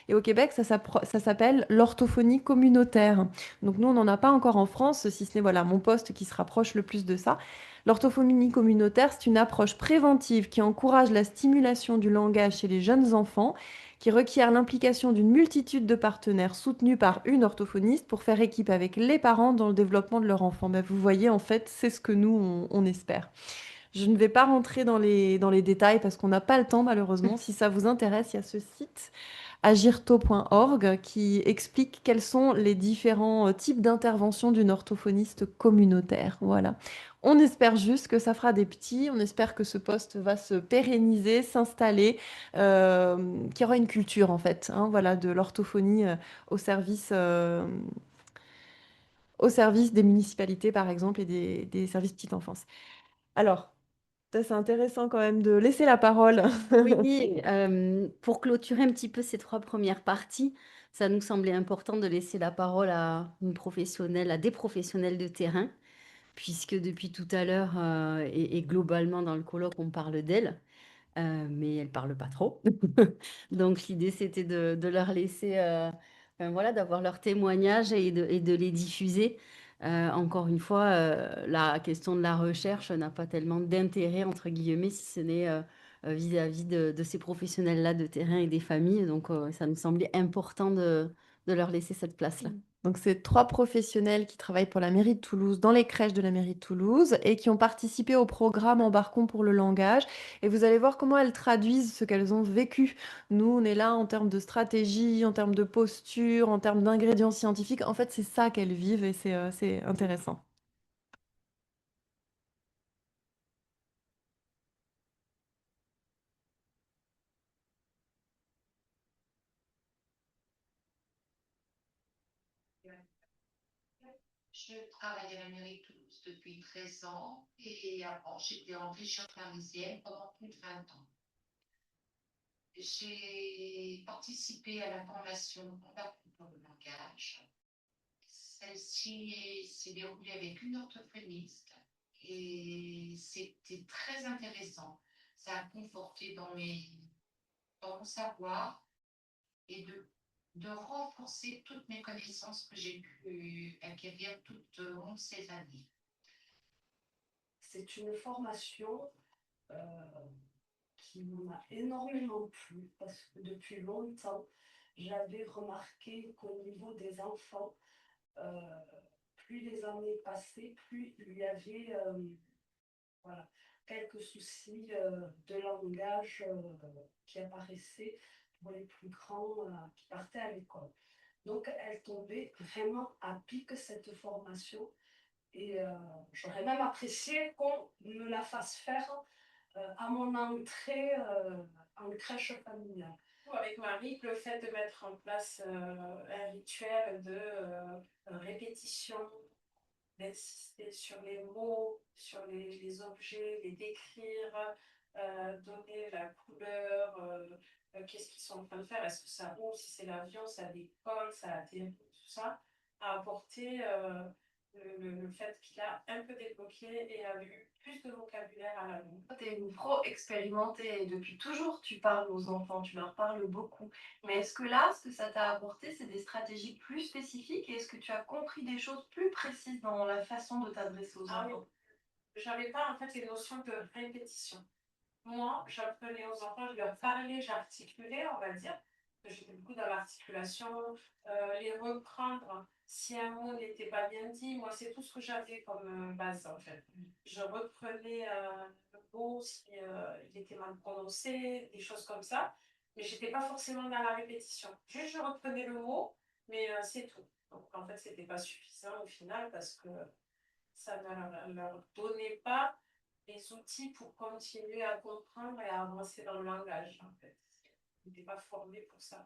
Et au Québec, ça s'appelle l'orthophonie communautaire. Donc nous, on n'en a pas encore en France, si ce n'est voilà, mon poste qui se rapproche le plus de ça. L'orthophonie communautaire, c'est une approche préventive qui encourage la stimulation du langage chez les jeunes enfants, qui requiert l'implication d'une multitude de partenaires soutenus par une orthophoniste pour faire équipe avec les parents dans le développement de leur enfant. Ben, vous voyez, en fait, c'est ce que nous, on espère. Je ne vais pas rentrer dans les détails parce qu'on n'a pas le temps malheureusement. Si ça vous intéresse, il y a ce site agirto.org qui explique quels sont les différents types d'interventions d'une orthophoniste communautaire. Voilà. On espère juste que ça fera des petits, on espère que ce poste va se pérenniser, s'installer, qu'il y aura une culture en fait, hein, voilà, de l'orthophonie au service, euh, au service des municipalités par exemple et des services petite enfance. Alors, ça, c'est intéressant quand même de laisser la parole. Oui, pour clôturer un petit peu ces trois premières parties, ça nous semblait important de laisser la parole à une professionnelle, à des professionnels de terrain, puisque depuis tout à l'heure et globalement dans le colloque, on parle d'elle, mais elle parle pas trop. Donc l'idée, c'était de leur laisser, voilà, d'avoir leur témoignage et de les diffuser. Encore une fois, la question de la recherche n'a pas tellement d'intérêt, entre guillemets, si ce n'est vis-à-vis de ces professionnels-là de terrain et des familles. Donc, ça nous semblait important de leur laisser cette place-là. Donc, c'est 3 professionnels qui travaillent pour la mairie de Toulouse, dans les crèches de la mairie de Toulouse et qui ont participé au programme Embarquons pour le langage. Et vous allez voir comment elles traduisent ce qu'elles ont vécu. Nous, on est là en termes de stratégie, en termes de posture, en termes d'ingrédients scientifiques. En fait, c'est ça qu'elles vivent et c'est intéressant. Je travaille à la mairie de Toulouse depuis 13 ans et avant, j'étais en région parisienne pendant plus de 20 ans. J'ai participé à la formation Embarquons pour le langage. Celle-ci s'est déroulée avec une orthophoniste et c'était très intéressant. Ça a conforté dans mon savoir et de renforcer toutes mes connaissances que j'ai pu acquérir tout au long de ces années. C'est une formation qui m'a énormément plu parce que depuis longtemps, j'avais remarqué qu'au niveau des enfants, euh, plus les années passaient, plus il y avait voilà, quelques soucis de langage qui apparaissaient pour les plus grands qui partaient à l'école. Donc, elle tombait vraiment à pic cette formation et j'aurais même apprécié qu'on me la fasse faire à mon entrée en crèche familiale. Avec Marie, le fait de mettre en place un rituel de répétition, d'insister sur les mots, sur les objets, les décrire, donner la couleur, qu'est-ce qu'ils sont en train de faire, est-ce que ça roule, si c'est l'avion, ça décolle, ça atterrit, tout ça, a apporté le fait qu'il a un peu débloqué et a eu plus de vocabulaire à la longue. Tu es une pro expérimentée et depuis toujours tu parles aux enfants, tu leur parles beaucoup. Mais est-ce que là, ce que ça t'a apporté, c'est des stratégies plus spécifiques et est-ce que tu as compris des choses plus précises dans la façon de t'adresser aux Ah oui, enfants? j'avais pas en fait les notions de répétition. Moi, j'apprenais aux enfants, je leur parlais, j'articulais, on va dire. J'étais beaucoup dans l'articulation, les reprendre si un mot n'était pas bien dit. Moi, c'est tout ce que j'avais comme base, en fait. Je reprenais le mot si il était mal prononcé, des choses comme ça. Mais j'étais pas forcément dans la répétition. Juste, je reprenais le mot, mais c'est tout. Donc, en fait, c'était pas suffisant au final parce que ça ne leur donnait pas les outils pour continuer à comprendre et à avancer dans le langage, en fait. Ils n'étaient pas formés pour ça.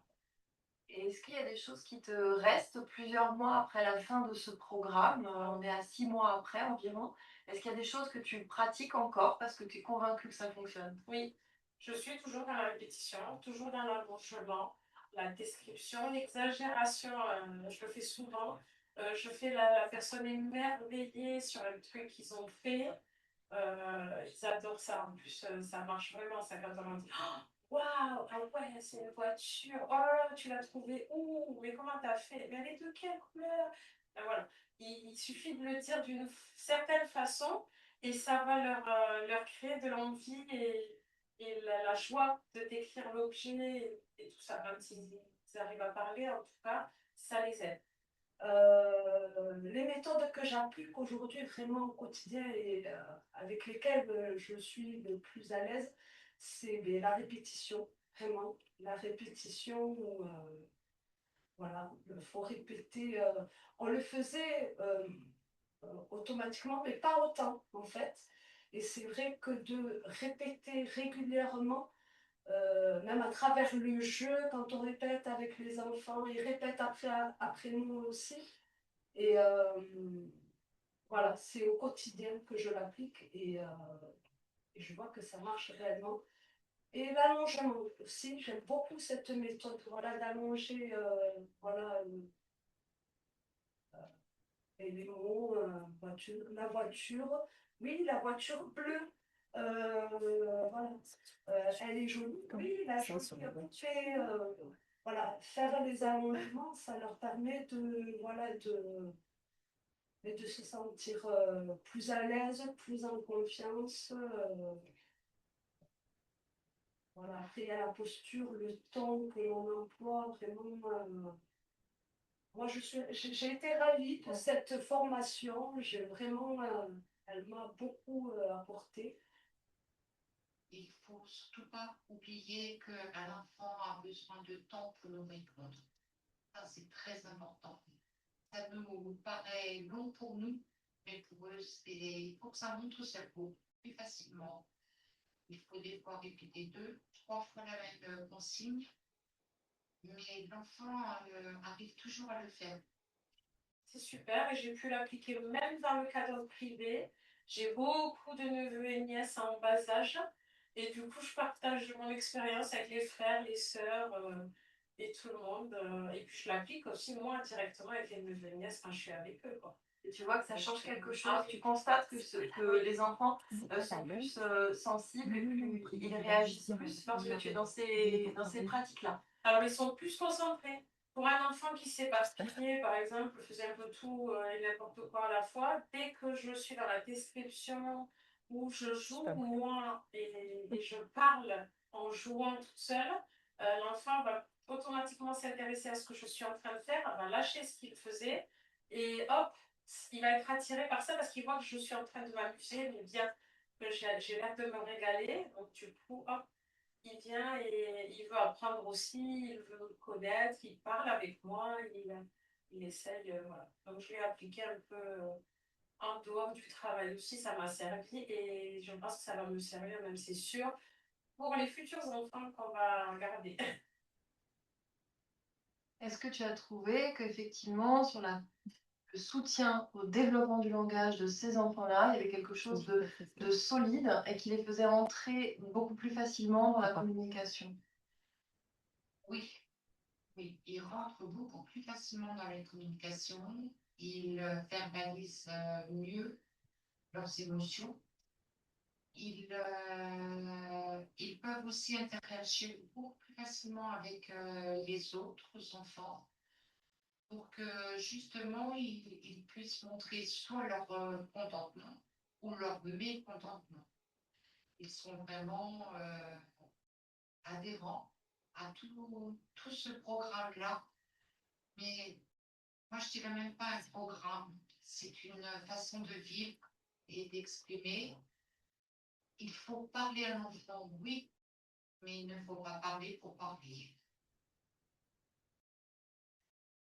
Et est-ce qu'il y a des choses qui te restent plusieurs mois après la fin de ce programme? On est à 6 mois après environ. Est-ce qu'il y a des choses que tu pratiques encore parce que tu es convaincue que ça fonctionne? Oui, je suis toujours dans la répétition, toujours dans l'allongement, la description, l'exagération, je le fais souvent. Je fais la personne émerveillée sur le truc qu'ils ont fait. Ils adorent ça. En plus, ça marche vraiment. Ça quand on dit waouh, ah ouais, c'est une voiture. Oh là là, tu l'as trouvée où? Mais comment t'as fait? Mais elle est de quelle couleur? Ben voilà. Il suffit de le dire d'une certaine façon et ça va leur créer de l'envie et la joie de décrire l'objet et tout ça. Quand ils arrivent à parler, en tout cas, ça les aide. Les méthodes que j'applique aujourd'hui vraiment au quotidien et avec lesquelles je suis le plus à l'aise, c'est la répétition, vraiment. La répétition, voilà, il faut répéter. On le faisait automatiquement, mais pas autant en fait. Et c'est vrai que de répéter régulièrement, même à travers le jeu, quand on répète avec les enfants, ils répètent après nous aussi. Et voilà, c'est au quotidien que je l'applique et je vois que ça marche réellement. Et l'allongement aussi, j'aime beaucoup cette méthode, voilà, d'allonger, voilà, les mots, voiture, la voiture, oui, la voiture bleue, voilà, elle est jolie, oui, la jolie poupée, voilà, faire les allongements, ça leur permet de, voilà, de se sentir plus à l'aise, plus en confiance. Voilà. Après, il y a la posture, le ton que l'on emploie, vraiment. Moi, j'ai été ravie de cette formation. J'ai vraiment, elle m'a beaucoup apporté. Il ne faut surtout pas oublier qu'un enfant a besoin de temps pour nous répondre. Ça, c'est très important. Ça nous paraît long pour nous, mais pour eux, il faut que ça montre sa peau plus facilement. Il faut des fois répéter 2, 3 fois la même consigne, mais l'enfant arrive toujours à le faire. C'est super et j'ai pu l'appliquer même dans le cadre privé. J'ai beaucoup de neveux et nièces en bas âge et du coup, je partage mon expérience avec les frères, les sœurs et tout le monde. Et puis, je l'applique aussi moi directement avec les neveux et nièces quand je suis avec eux, quoi. Et tu vois que ça change quelque chose. Tu constates que les enfants sont plus sensibles et plus, ils réagissent plus lorsque tu es dans ces pratiques-là. Alors, ils sont plus concentrés. Pour un enfant qui s'éparpillait, par exemple, faisait un peu tout et n'importe quoi à la fois, dès que je suis dans la description où je joue moi et je parle en jouant toute seule, l'enfant va automatiquement s'intéresser à ce que je suis en train de faire, va lâcher ce qu'il faisait et hop, il va être attiré par ça parce qu'il voit que je suis en train de m'amuser, mais bien que j'ai l'air de me régaler. Donc, du coup, hop, il vient et il veut apprendre aussi, il veut me connaître, il parle avec moi, il essaye. Voilà. Donc, je l'ai appliqué un peu en dehors du travail aussi, ça m'a servi et je pense que ça va me servir, même c'est sûr, pour les futurs enfants qu'on va garder. Est-ce que tu as trouvé qu'effectivement, sur le soutien au développement du langage de ces enfants-là, il y avait quelque chose de solide et qui les faisait entrer beaucoup plus facilement dans la communication? Oui, oui, ils rentrent beaucoup plus facilement dans les communications, ils verbalisent mieux leurs émotions. Ils peuvent aussi interagir beaucoup plus facilement avec les autres enfants pour que justement ils puissent montrer soit leur contentement ou leur mécontentement. Ils sont vraiment adhérents à tout ce programme-là. Mais moi, je dirais même pas un programme, c'est une façon de vivre et d'exprimer. Il faut parler à l'enfant, oui, mais il ne faut pas parler pour parler.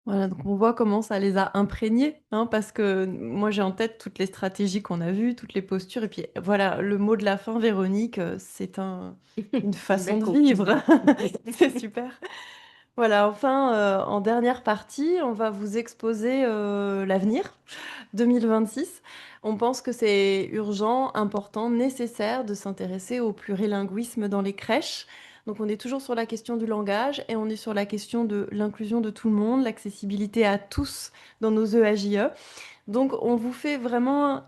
Voilà, donc on voit comment ça les a imprégnés, hein, parce que moi j'ai en tête toutes les stratégies qu'on a vues, toutes les postures, et puis voilà, le mot de la fin, Véronique, c'est une façon de vivre. C'est super. Voilà, enfin, en dernière partie, on va vous exposer l'avenir 2026. On pense que c'est urgent, important, nécessaire de s'intéresser au plurilinguisme dans les crèches. Donc on est toujours sur la question du langage et on est sur la question de l'inclusion de tout le monde, l'accessibilité à tous dans nos EAJE. Donc on vous fait vraiment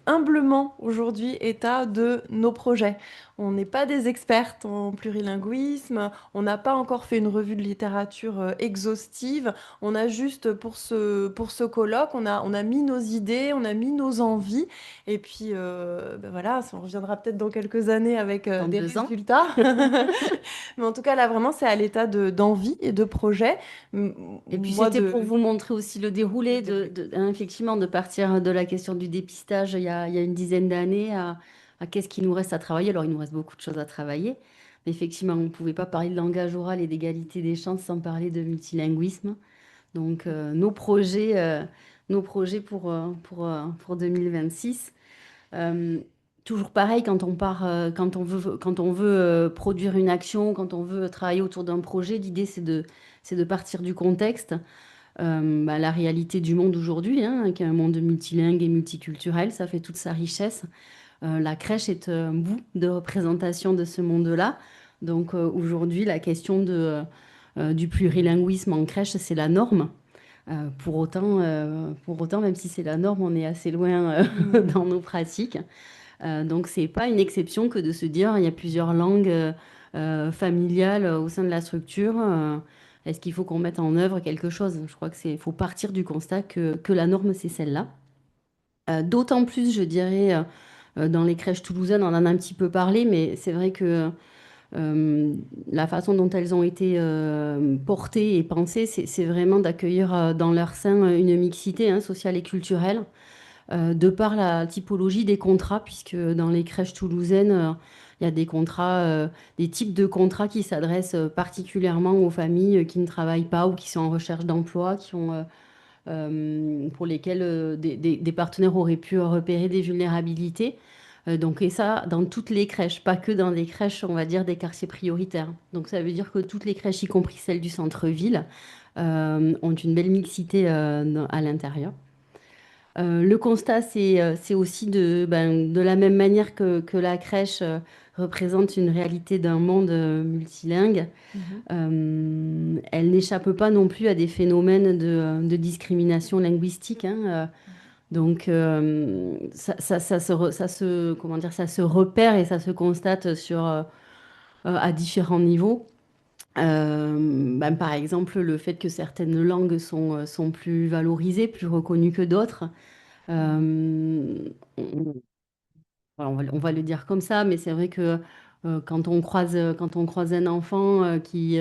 humblement aujourd'hui état de nos projets. On n'est pas des expertes en plurilinguisme, on n'a pas encore fait une revue de littérature exhaustive, on a juste pour ce colloque, on a mis nos idées, on a mis nos envies, et puis voilà, on reviendra peut-être dans quelques années avec des résultats. Mais en tout cas là vraiment c'est à l'état d'envie et de projet. Et puis c'était pour vous montrer aussi le déroulé effectivement de partir de la question du dépistage il y a une dizaine d'années à qu'est-ce qu'il nous reste à travailler. Alors il nous reste beaucoup de choses à travailler, mais effectivement on ne pouvait pas parler de langage oral et d'égalité des chances sans parler de multilinguisme. Donc nos projets pour 2026. Toujours pareil, quand on veut produire une action, quand on veut travailler autour d'un projet, l'idée c'est de partir du contexte, la réalité du monde aujourd'hui, hein, qui est un monde multilingue et multiculturel, ça fait toute sa richesse. La crèche est un bout de représentation de ce monde-là. Donc aujourd'hui, la question du plurilinguisme en crèche, c'est la norme. Pour autant, même si c'est la norme, on est assez loin dans nos pratiques. Donc, c'est pas une exception que de se dire il y a plusieurs langues familiales au sein de la structure. Est-ce qu'il faut qu'on mette en œuvre quelque chose? Je crois qu'il faut partir du constat que la norme, c'est celle-là. D'autant plus, je dirais, dans les crèches toulousaines, on en a un petit peu parlé, mais c'est vrai que La façon dont elles ont été portées et pensées, c'est vraiment d'accueillir dans leur sein une mixité sociale et culturelle, de par la typologie des contrats, puisque dans les crèches toulousaines, il y a des contrats, des types de contrats qui s'adressent particulièrement aux familles qui ne travaillent pas ou qui sont en recherche d'emploi, pour lesquels des partenaires auraient pu repérer des vulnérabilités. Donc, et ça, dans toutes les crèches, pas que dans les crèches, on va dire, des quartiers prioritaires. Donc, ça veut dire que toutes les crèches, y compris celles du centre-ville, ont une belle mixité à l'intérieur. Le constat, c'est aussi de la même manière que la crèche représente une réalité d'un monde multilingue, elle n'échappe pas non plus à des phénomènes de discrimination linguistique. Donc, comment dire, ça se repère et ça se constate à différents niveaux. Par exemple, le fait que certaines langues sont plus valorisées, plus reconnues que d'autres. On va le dire comme ça, mais c'est vrai que quand on croise un enfant qui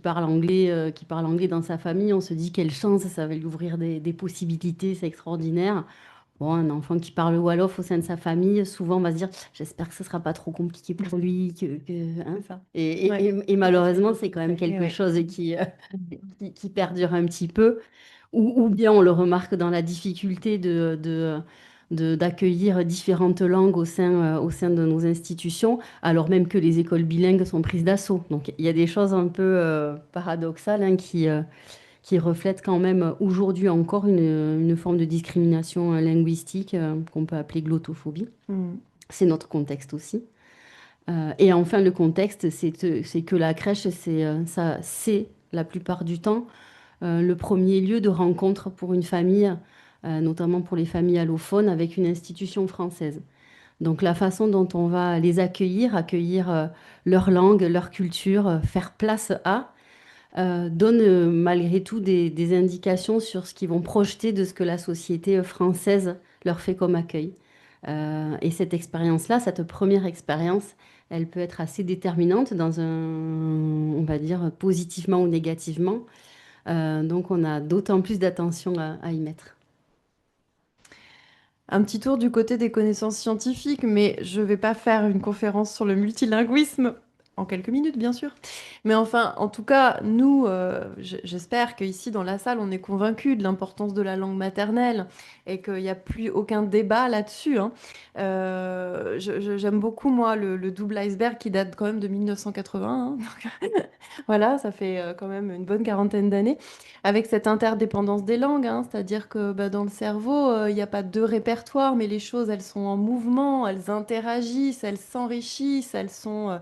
parle anglais dans sa famille, on se dit quelle chance, ça va lui ouvrir des possibilités, c'est extraordinaire. Bon, un enfant qui parle wolof au sein de sa famille, souvent on va se dire, j'espère que ce sera pas trop compliqué pour lui. C'est ça. Et malheureusement, c'est quand même quelque chose qui perdure un petit peu. Ou bien on le remarque dans la difficulté d'accueillir différentes langues au sein de nos institutions, alors même que les écoles bilingues sont prises d'assaut. Donc il y a des choses un peu paradoxales qui reflètent quand même aujourd'hui encore une forme de discrimination linguistique qu'on peut appeler glottophobie. C'est notre contexte aussi. Et enfin, le contexte, c'est que la crèche, c'est la plupart du temps le premier lieu de rencontre pour une famille, notamment pour les familles allophones, avec une institution française. Donc la façon dont on va les accueillir leur langue, leur culture, faire place à, donne malgré tout des indications sur ce qu'ils vont projeter de ce que la société française leur fait comme accueil. Et cette expérience-là, cette première expérience, elle peut être assez déterminante on va dire, positivement ou négativement. Donc, on a d'autant plus d'attention à y mettre. Un petit tour du côté des connaissances scientifiques, mais je ne vais pas faire une conférence sur le multilinguisme en quelques minutes, bien sûr. Mais enfin, en tout cas, nous, j'espère qu'ici, dans la salle, on est convaincus de l'importance de la langue maternelle et qu'il n'y a plus aucun débat là-dessus. J'aime beaucoup, moi, le double iceberg qui date quand même de 1980. Donc, voilà, ça fait quand même une bonne quarantaine d'années. Avec cette interdépendance des langues, c'est-à-dire que dans le cerveau, il n'y a pas deux répertoires, mais les choses, elles sont en mouvement, elles interagissent, elles s'enrichissent, elles sont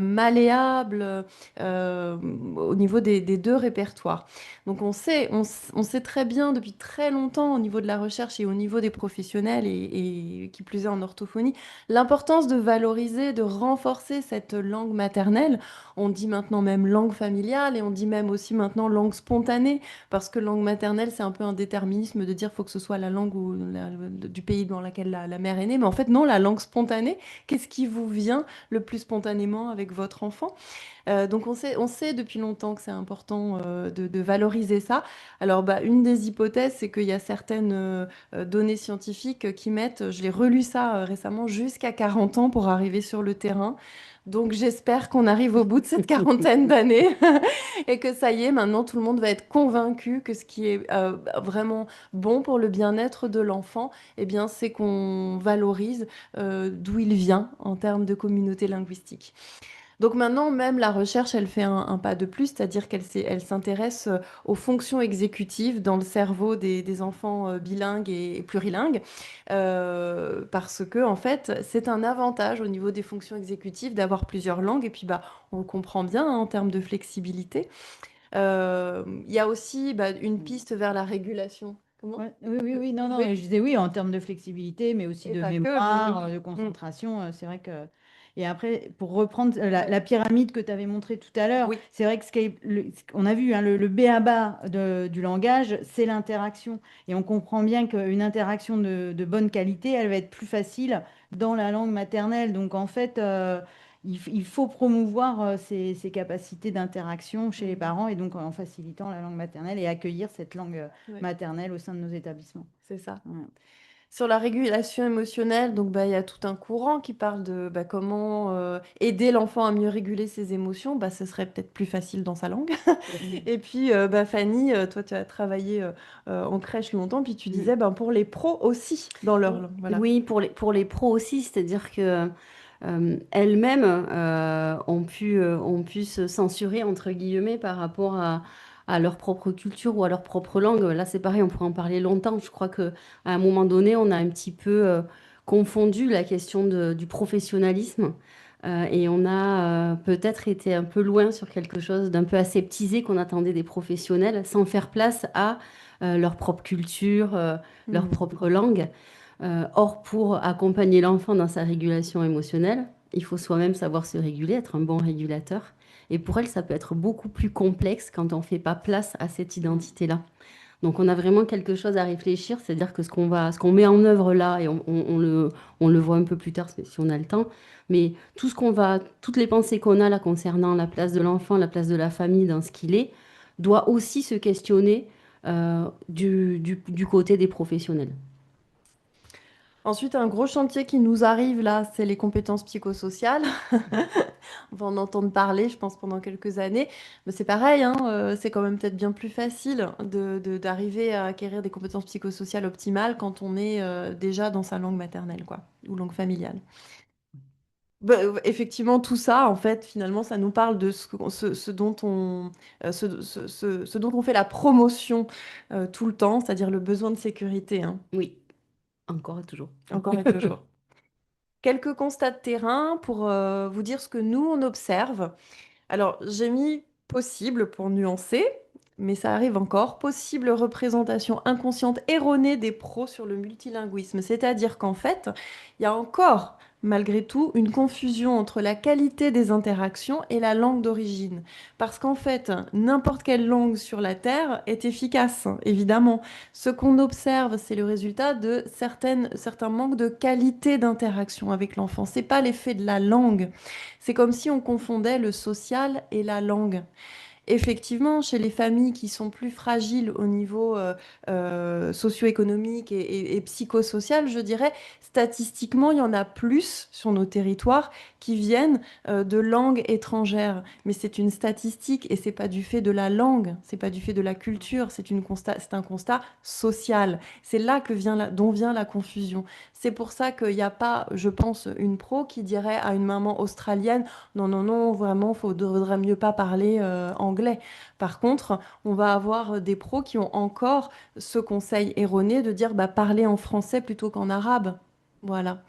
malléables au niveau des deux répertoires. Donc on sait très bien depuis très longtemps au niveau de la recherche et au niveau des professionnels et qui plus est en orthophonie, l'importance de valoriser, de renforcer cette langue maternelle. On dit maintenant même langue familiale et on dit même aussi maintenant langue spontanée parce que langue maternelle, c'est un peu un déterminisme de dire faut que ce soit la langue du pays dans lequel la mère est née. Mais en fait, non, la langue spontanée, qu'est-ce qui vous vient le plus spontanément avec votre enfant? Donc on sait depuis longtemps que c'est important de valoriser ça. Alors une des hypothèses, c'est qu'il y a certaines données scientifiques qui mettent, je l'ai relu ça récemment, jusqu'à 40 ans pour arriver sur le terrain. Donc j'espère qu'on arrive au bout de cette quarantaine d'années et que ça y est, maintenant tout le monde va être convaincu que ce qui est vraiment bon pour le bien-être de l'enfant, eh bien, c'est qu'on valorise d'où il vient en termes de communauté linguistique. Donc maintenant, même la recherche, elle fait un pas de plus, c'est-à-dire elle s'intéresse aux fonctions exécutives dans le cerveau des enfants bilingues et plurilingues, parce que en fait, c'est un avantage au niveau des fonctions exécutives d'avoir plusieurs langues, et puis on le comprend bien en termes de flexibilité. Il y a aussi une piste vers la régulation. Comment? Ouais, oui, non, Oui. je disais oui, en termes de flexibilité, mais aussi Et de pas que, mémoire, oui. de concentration, c'est vrai que... Et après, pour reprendre la pyramide que tu avais montrée tout à l'heure, Oui. c'est vrai que on a vu le b.a.-ba du langage, c'est l'interaction. Et on comprend bien qu'une interaction de bonne qualité, elle va être plus facile dans la langue maternelle. Donc en fait, il faut promouvoir ces capacités d'interaction chez les parents et donc en facilitant la langue maternelle et accueillir cette langue Ouais. maternelle au sein de nos établissements. C'est ça. Ouais. Sur la régulation émotionnelle, donc il y a tout un courant qui parle de comment aider l'enfant à mieux réguler ses émotions. Ce serait peut-être plus facile dans sa langue. Et puis, Fanny, toi, tu as travaillé en crèche longtemps, puis tu disais pour les pros aussi, dans leur langue. Voilà. Oui, pour les pros aussi, c'est-à-dire que elles-mêmes ont pu se censurer, entre guillemets, par rapport à leur propre culture ou à leur propre langue. Là, c'est pareil, on pourrait en parler longtemps. Je crois qu'à un moment donné, on a un petit peu confondu la question du professionnalisme et on a peut-être été un peu loin sur quelque chose d'un peu aseptisé qu'on attendait des professionnels, sans faire place à leur propre culture, leur propre langue. Or, pour accompagner l'enfant dans sa régulation émotionnelle, il faut soi-même savoir se réguler, être un bon régulateur. Et pour elle, ça peut être beaucoup plus complexe quand on ne fait pas place à cette identité-là. Donc, on a vraiment quelque chose à réfléchir, c'est-à-dire que ce qu'on met en œuvre là, et on le voit un peu plus tard si on a le temps, mais toutes les pensées qu'on a là concernant la place de l'enfant, la place de la famille dans ce qu'il est, doit aussi se questionner du côté des professionnels. Ensuite, un gros chantier qui nous arrive là, c'est les compétences psychosociales. On va en entendre parler, je pense, pendant quelques années. Mais c'est pareil, c'est quand même peut-être bien plus facile d'arriver à acquérir des compétences psychosociales optimales quand on est déjà dans sa langue maternelle, quoi, ou langue familiale. Effectivement, tout ça, en fait, finalement, ça nous parle de ce dont on fait la promotion tout le temps, c'est-à-dire le besoin de sécurité. Oui, encore et toujours. Encore et toujours. Quelques constats de terrain pour vous dire ce que nous, on observe. Alors, j'ai mis possible pour nuancer, mais ça arrive encore. Possible représentation inconsciente erronée des pros sur le multilinguisme. C'est-à-dire qu'en fait, il y a encore, malgré tout, une confusion entre la qualité des interactions et la langue d'origine. Parce qu'en fait, n'importe quelle langue sur la Terre est efficace, évidemment. Ce qu'on observe, c'est le résultat de certains manques de qualité d'interaction avec l'enfant. C'est pas l'effet de la langue. C'est comme si on confondait le social et la langue. Effectivement, chez les familles qui sont plus fragiles au niveau socio-économique et psychosocial, je dirais, statistiquement, il y en a plus sur nos territoires qui viennent de langues étrangères. Mais c'est une statistique et c'est pas du fait de la langue, c'est pas du fait de la culture, c'est un constat social. C'est là dont vient la confusion. C'est pour ça qu'il n'y a pas, je pense, une pro qui dirait à une maman australienne non, non, non, vraiment, faudrait mieux pas parler anglais. Par contre, on va avoir des pros qui ont encore ce conseil erroné de dire parler en français plutôt qu'en arabe. Voilà.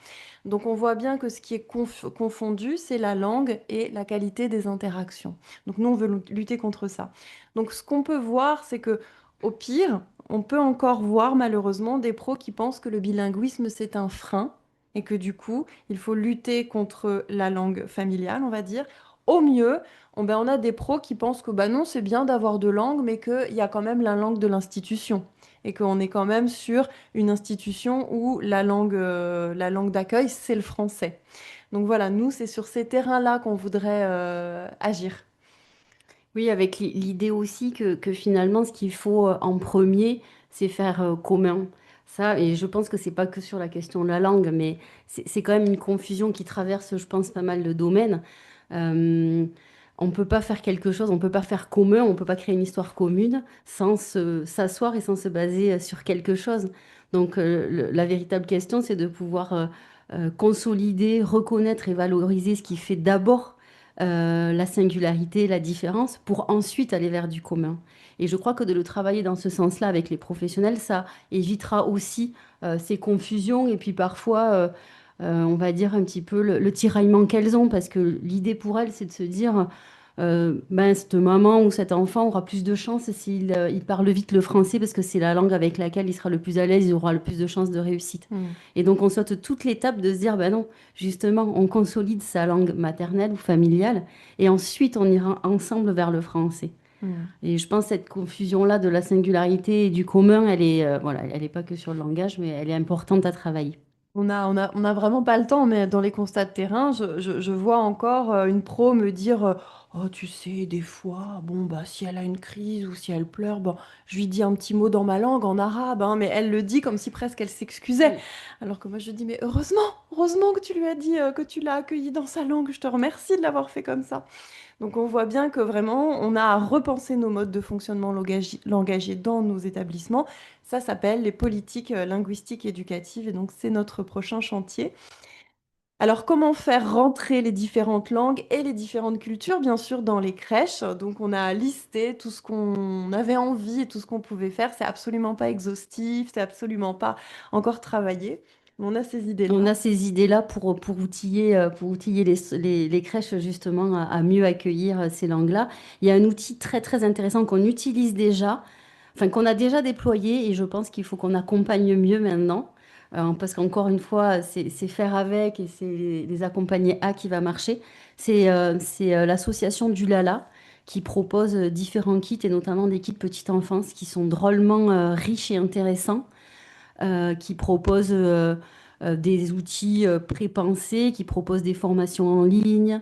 Donc on voit bien que ce qui est confondu, c'est la langue et la qualité des interactions. Donc nous, on veut lutter contre ça. Donc ce qu'on peut voir, c'est que au pire, on peut encore voir malheureusement des pros qui pensent que le bilinguisme, c'est un frein et que du coup, il faut lutter contre la langue familiale, on va dire. Au mieux, on a des pros qui pensent que non, c'est bien d'avoir deux langues, mais qu'il y a quand même la langue de l'institution et qu'on est quand même sur une institution où la langue d'accueil, c'est le français. Donc voilà, nous, c'est sur ces terrains-là qu'on voudrait agir. Oui, avec l'idée aussi que finalement, ce qu'il faut en premier, c'est faire commun. Ça, et je pense que c'est pas que sur la question de la langue, mais c'est quand même une confusion qui traverse, je pense, pas mal de domaines. On peut pas faire quelque chose, on peut pas faire commun, on peut pas créer une histoire commune sans s'asseoir et sans se baser sur quelque chose. Donc, la véritable question, c'est de pouvoir consolider, reconnaître et valoriser ce qui fait d'abord la singularité, la différence, pour ensuite aller vers du commun. Et je crois que de le travailler dans ce sens-là avec les professionnels, ça évitera aussi ces confusions et puis parfois, on va dire un petit peu le tiraillement qu'elles ont, parce que l'idée pour elles, c'est de se dire, cette maman ou cet enfant aura plus de chance s'il il parle vite le français, parce que c'est la langue avec laquelle il sera le plus à l'aise, il aura le plus de chances de réussite. Et donc on saute toute l'étape de se dire, non, justement, on consolide sa langue maternelle ou familiale, et ensuite on ira ensemble vers le français. Et je pense que cette confusion-là de la singularité et du commun, elle est, elle est pas que sur le langage, mais elle est importante à travailler. On a vraiment pas le temps, mais dans les constats de terrain, je vois encore une pro me dire oh, tu sais, des fois, bon, bah, si elle a une crise ou si elle pleure, bon, je lui dis un petit mot dans ma langue, en arabe, hein, mais elle le dit comme si presque elle s'excusait. Oui. Alors que moi, je dis, mais heureusement que tu lui as dit que tu l'as accueilli dans sa langue, je te remercie de l'avoir fait comme ça. Donc on voit bien que vraiment, on a à repenser nos modes de fonctionnement langagier dans nos établissements. Ça s'appelle les politiques linguistiques éducatives et donc c'est notre prochain chantier. Alors comment faire rentrer les différentes langues et les différentes cultures, bien sûr, dans les crèches? Donc on a listé tout ce qu'on avait envie et tout ce qu'on pouvait faire. C'est absolument pas exhaustif, c'est absolument pas encore travaillé. Mais on a ces On idées-là. a ces idées-là pour outiller les crèches justement à mieux accueillir ces langues-là. Il y a un outil très très intéressant qu'on utilise déjà, enfin qu'on a déjà déployé et je pense qu'il faut qu'on accompagne mieux maintenant. Parce qu'encore une fois, c'est faire avec et c'est les accompagner à qui va marcher. C'est l'association du Lala qui propose différents kits et notamment des kits petite enfance qui sont drôlement riches et intéressants qui propose des outils pré-pensés, qui propose des formations en ligne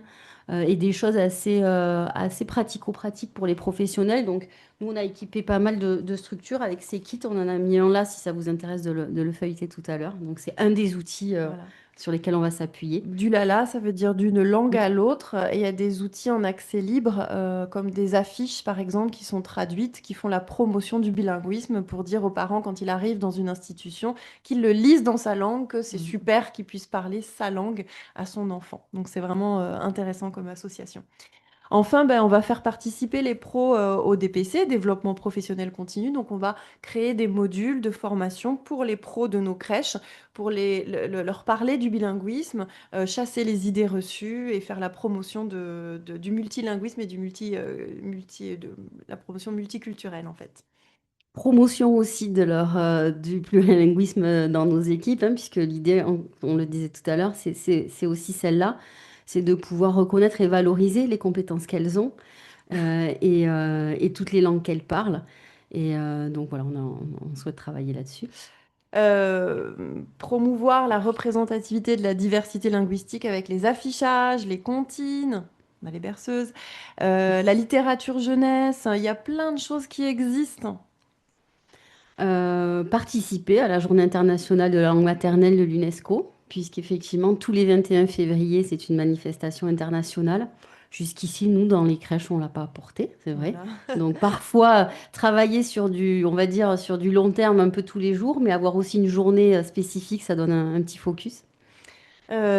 et des choses assez pratico-pratiques pour les professionnels. Donc, nous, on a équipé pas mal de structures avec ces kits. On en a mis un là, si ça vous intéresse de le feuilleter tout à l'heure. Donc, c'est un des outils Voilà. sur lesquels on va s'appuyer. Du lala, ça veut dire d'une langue à l'autre. Et il y a des outils en accès libre, comme des affiches, par exemple, qui sont traduites, qui font la promotion du bilinguisme pour dire aux parents, quand il arrive dans une institution, qu'ils le lisent dans sa langue, que c'est super qu'il puisse parler sa langue à son enfant. Donc c'est vraiment intéressant comme association. Enfin, ben, on va faire participer les pros au DPC, développement professionnel continu. Donc, on va créer des modules de formation pour les pros de nos crèches, pour leur parler du bilinguisme, chasser les idées reçues et faire la promotion du multilinguisme et de la promotion multiculturelle, en fait. Promotion aussi du plurilinguisme dans nos équipes, hein, puisque l'idée, on le disait tout à l'heure, c'est aussi celle-là, c'est de pouvoir reconnaître et valoriser les compétences qu'elles ont et toutes les langues qu'elles parlent. Et donc voilà, on souhaite travailler là-dessus. Promouvoir la représentativité de la diversité linguistique avec les affichages, les comptines, on a les berceuses, la littérature jeunesse, il y a plein de choses qui existent. Participer à la Journée internationale de la langue maternelle de l'UNESCO, puisqu'effectivement, tous les 21 février, c'est une manifestation internationale. Jusqu'ici, nous, dans les crèches, on ne l'a pas apporté, c'est vrai. Voilà. Donc, parfois, travailler sur on va dire, sur du long terme un peu tous les jours, mais avoir aussi une journée spécifique, ça donne un petit focus.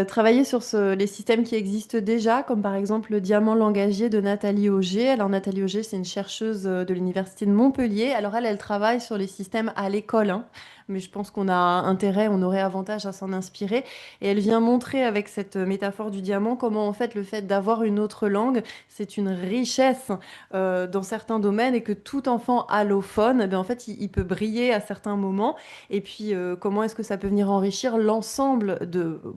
Travailler sur les systèmes qui existent déjà, comme par exemple le diamant langagier de Nathalie Auger. Alors Nathalie Auger, c'est une chercheuse de l'Université de Montpellier. Alors elle travaille sur les systèmes à l'école, hein. Mais je pense qu'on a intérêt, on aurait avantage à s'en inspirer. Et elle vient montrer avec cette métaphore du diamant comment en fait le fait d'avoir une autre langue, c'est une richesse dans certains domaines et que tout enfant allophone, eh bien, en fait, il peut briller à certains moments. Et puis, comment est-ce que ça peut venir enrichir l'ensemble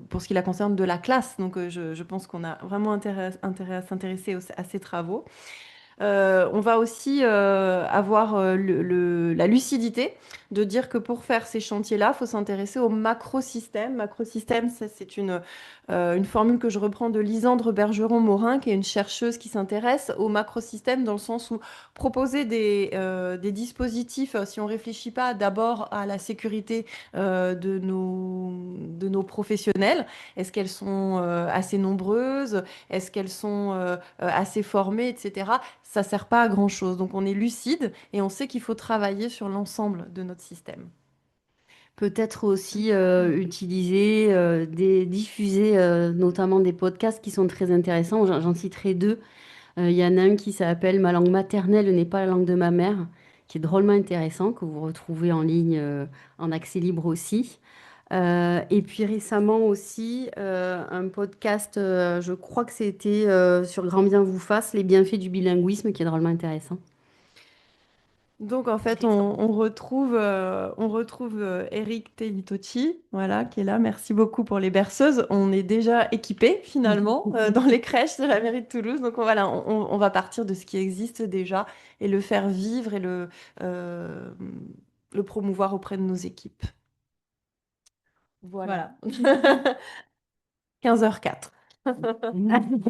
pour ce qui la concerne, de la classe. Donc, je pense qu'on a vraiment intérêt à s'intéresser à ces travaux. On va aussi avoir la lucidité de dire que pour faire ces chantiers-là, il faut s'intéresser au macrosystème. Macrosystème, c'est une formule que je reprends de Lisandre Bergeron-Morin, qui est une chercheuse qui s'intéresse au macrosystème dans le sens où proposer des dispositifs, si on ne réfléchit pas d'abord à la sécurité de nos professionnels, est-ce qu'elles sont assez nombreuses? Est-ce qu'elles sont assez formées, etc. Ça sert pas à grand-chose. Donc on est lucide et on sait qu'il faut travailler sur l'ensemble de notre système. Peut-être aussi utiliser, diffuser notamment des podcasts qui sont très intéressants. J'en citerai deux. Il y en a un qui s'appelle Ma langue maternelle n'est pas la langue de ma mère, qui est drôlement intéressant, que vous retrouvez en ligne en accès libre aussi. Et puis récemment aussi, un podcast, je crois que c'était sur Grand Bien vous fasse, les bienfaits du bilinguisme, qui est drôlement intéressant. Donc en fait, on retrouve Eric Tellitocci, voilà, qui est là. Merci beaucoup pour les berceuses. On est déjà équipés finalement dans les crèches de la mairie de Toulouse. Donc voilà, on va partir de ce qui existe déjà et le faire vivre et le promouvoir auprès de nos équipes. Voilà. Voilà. 15h04.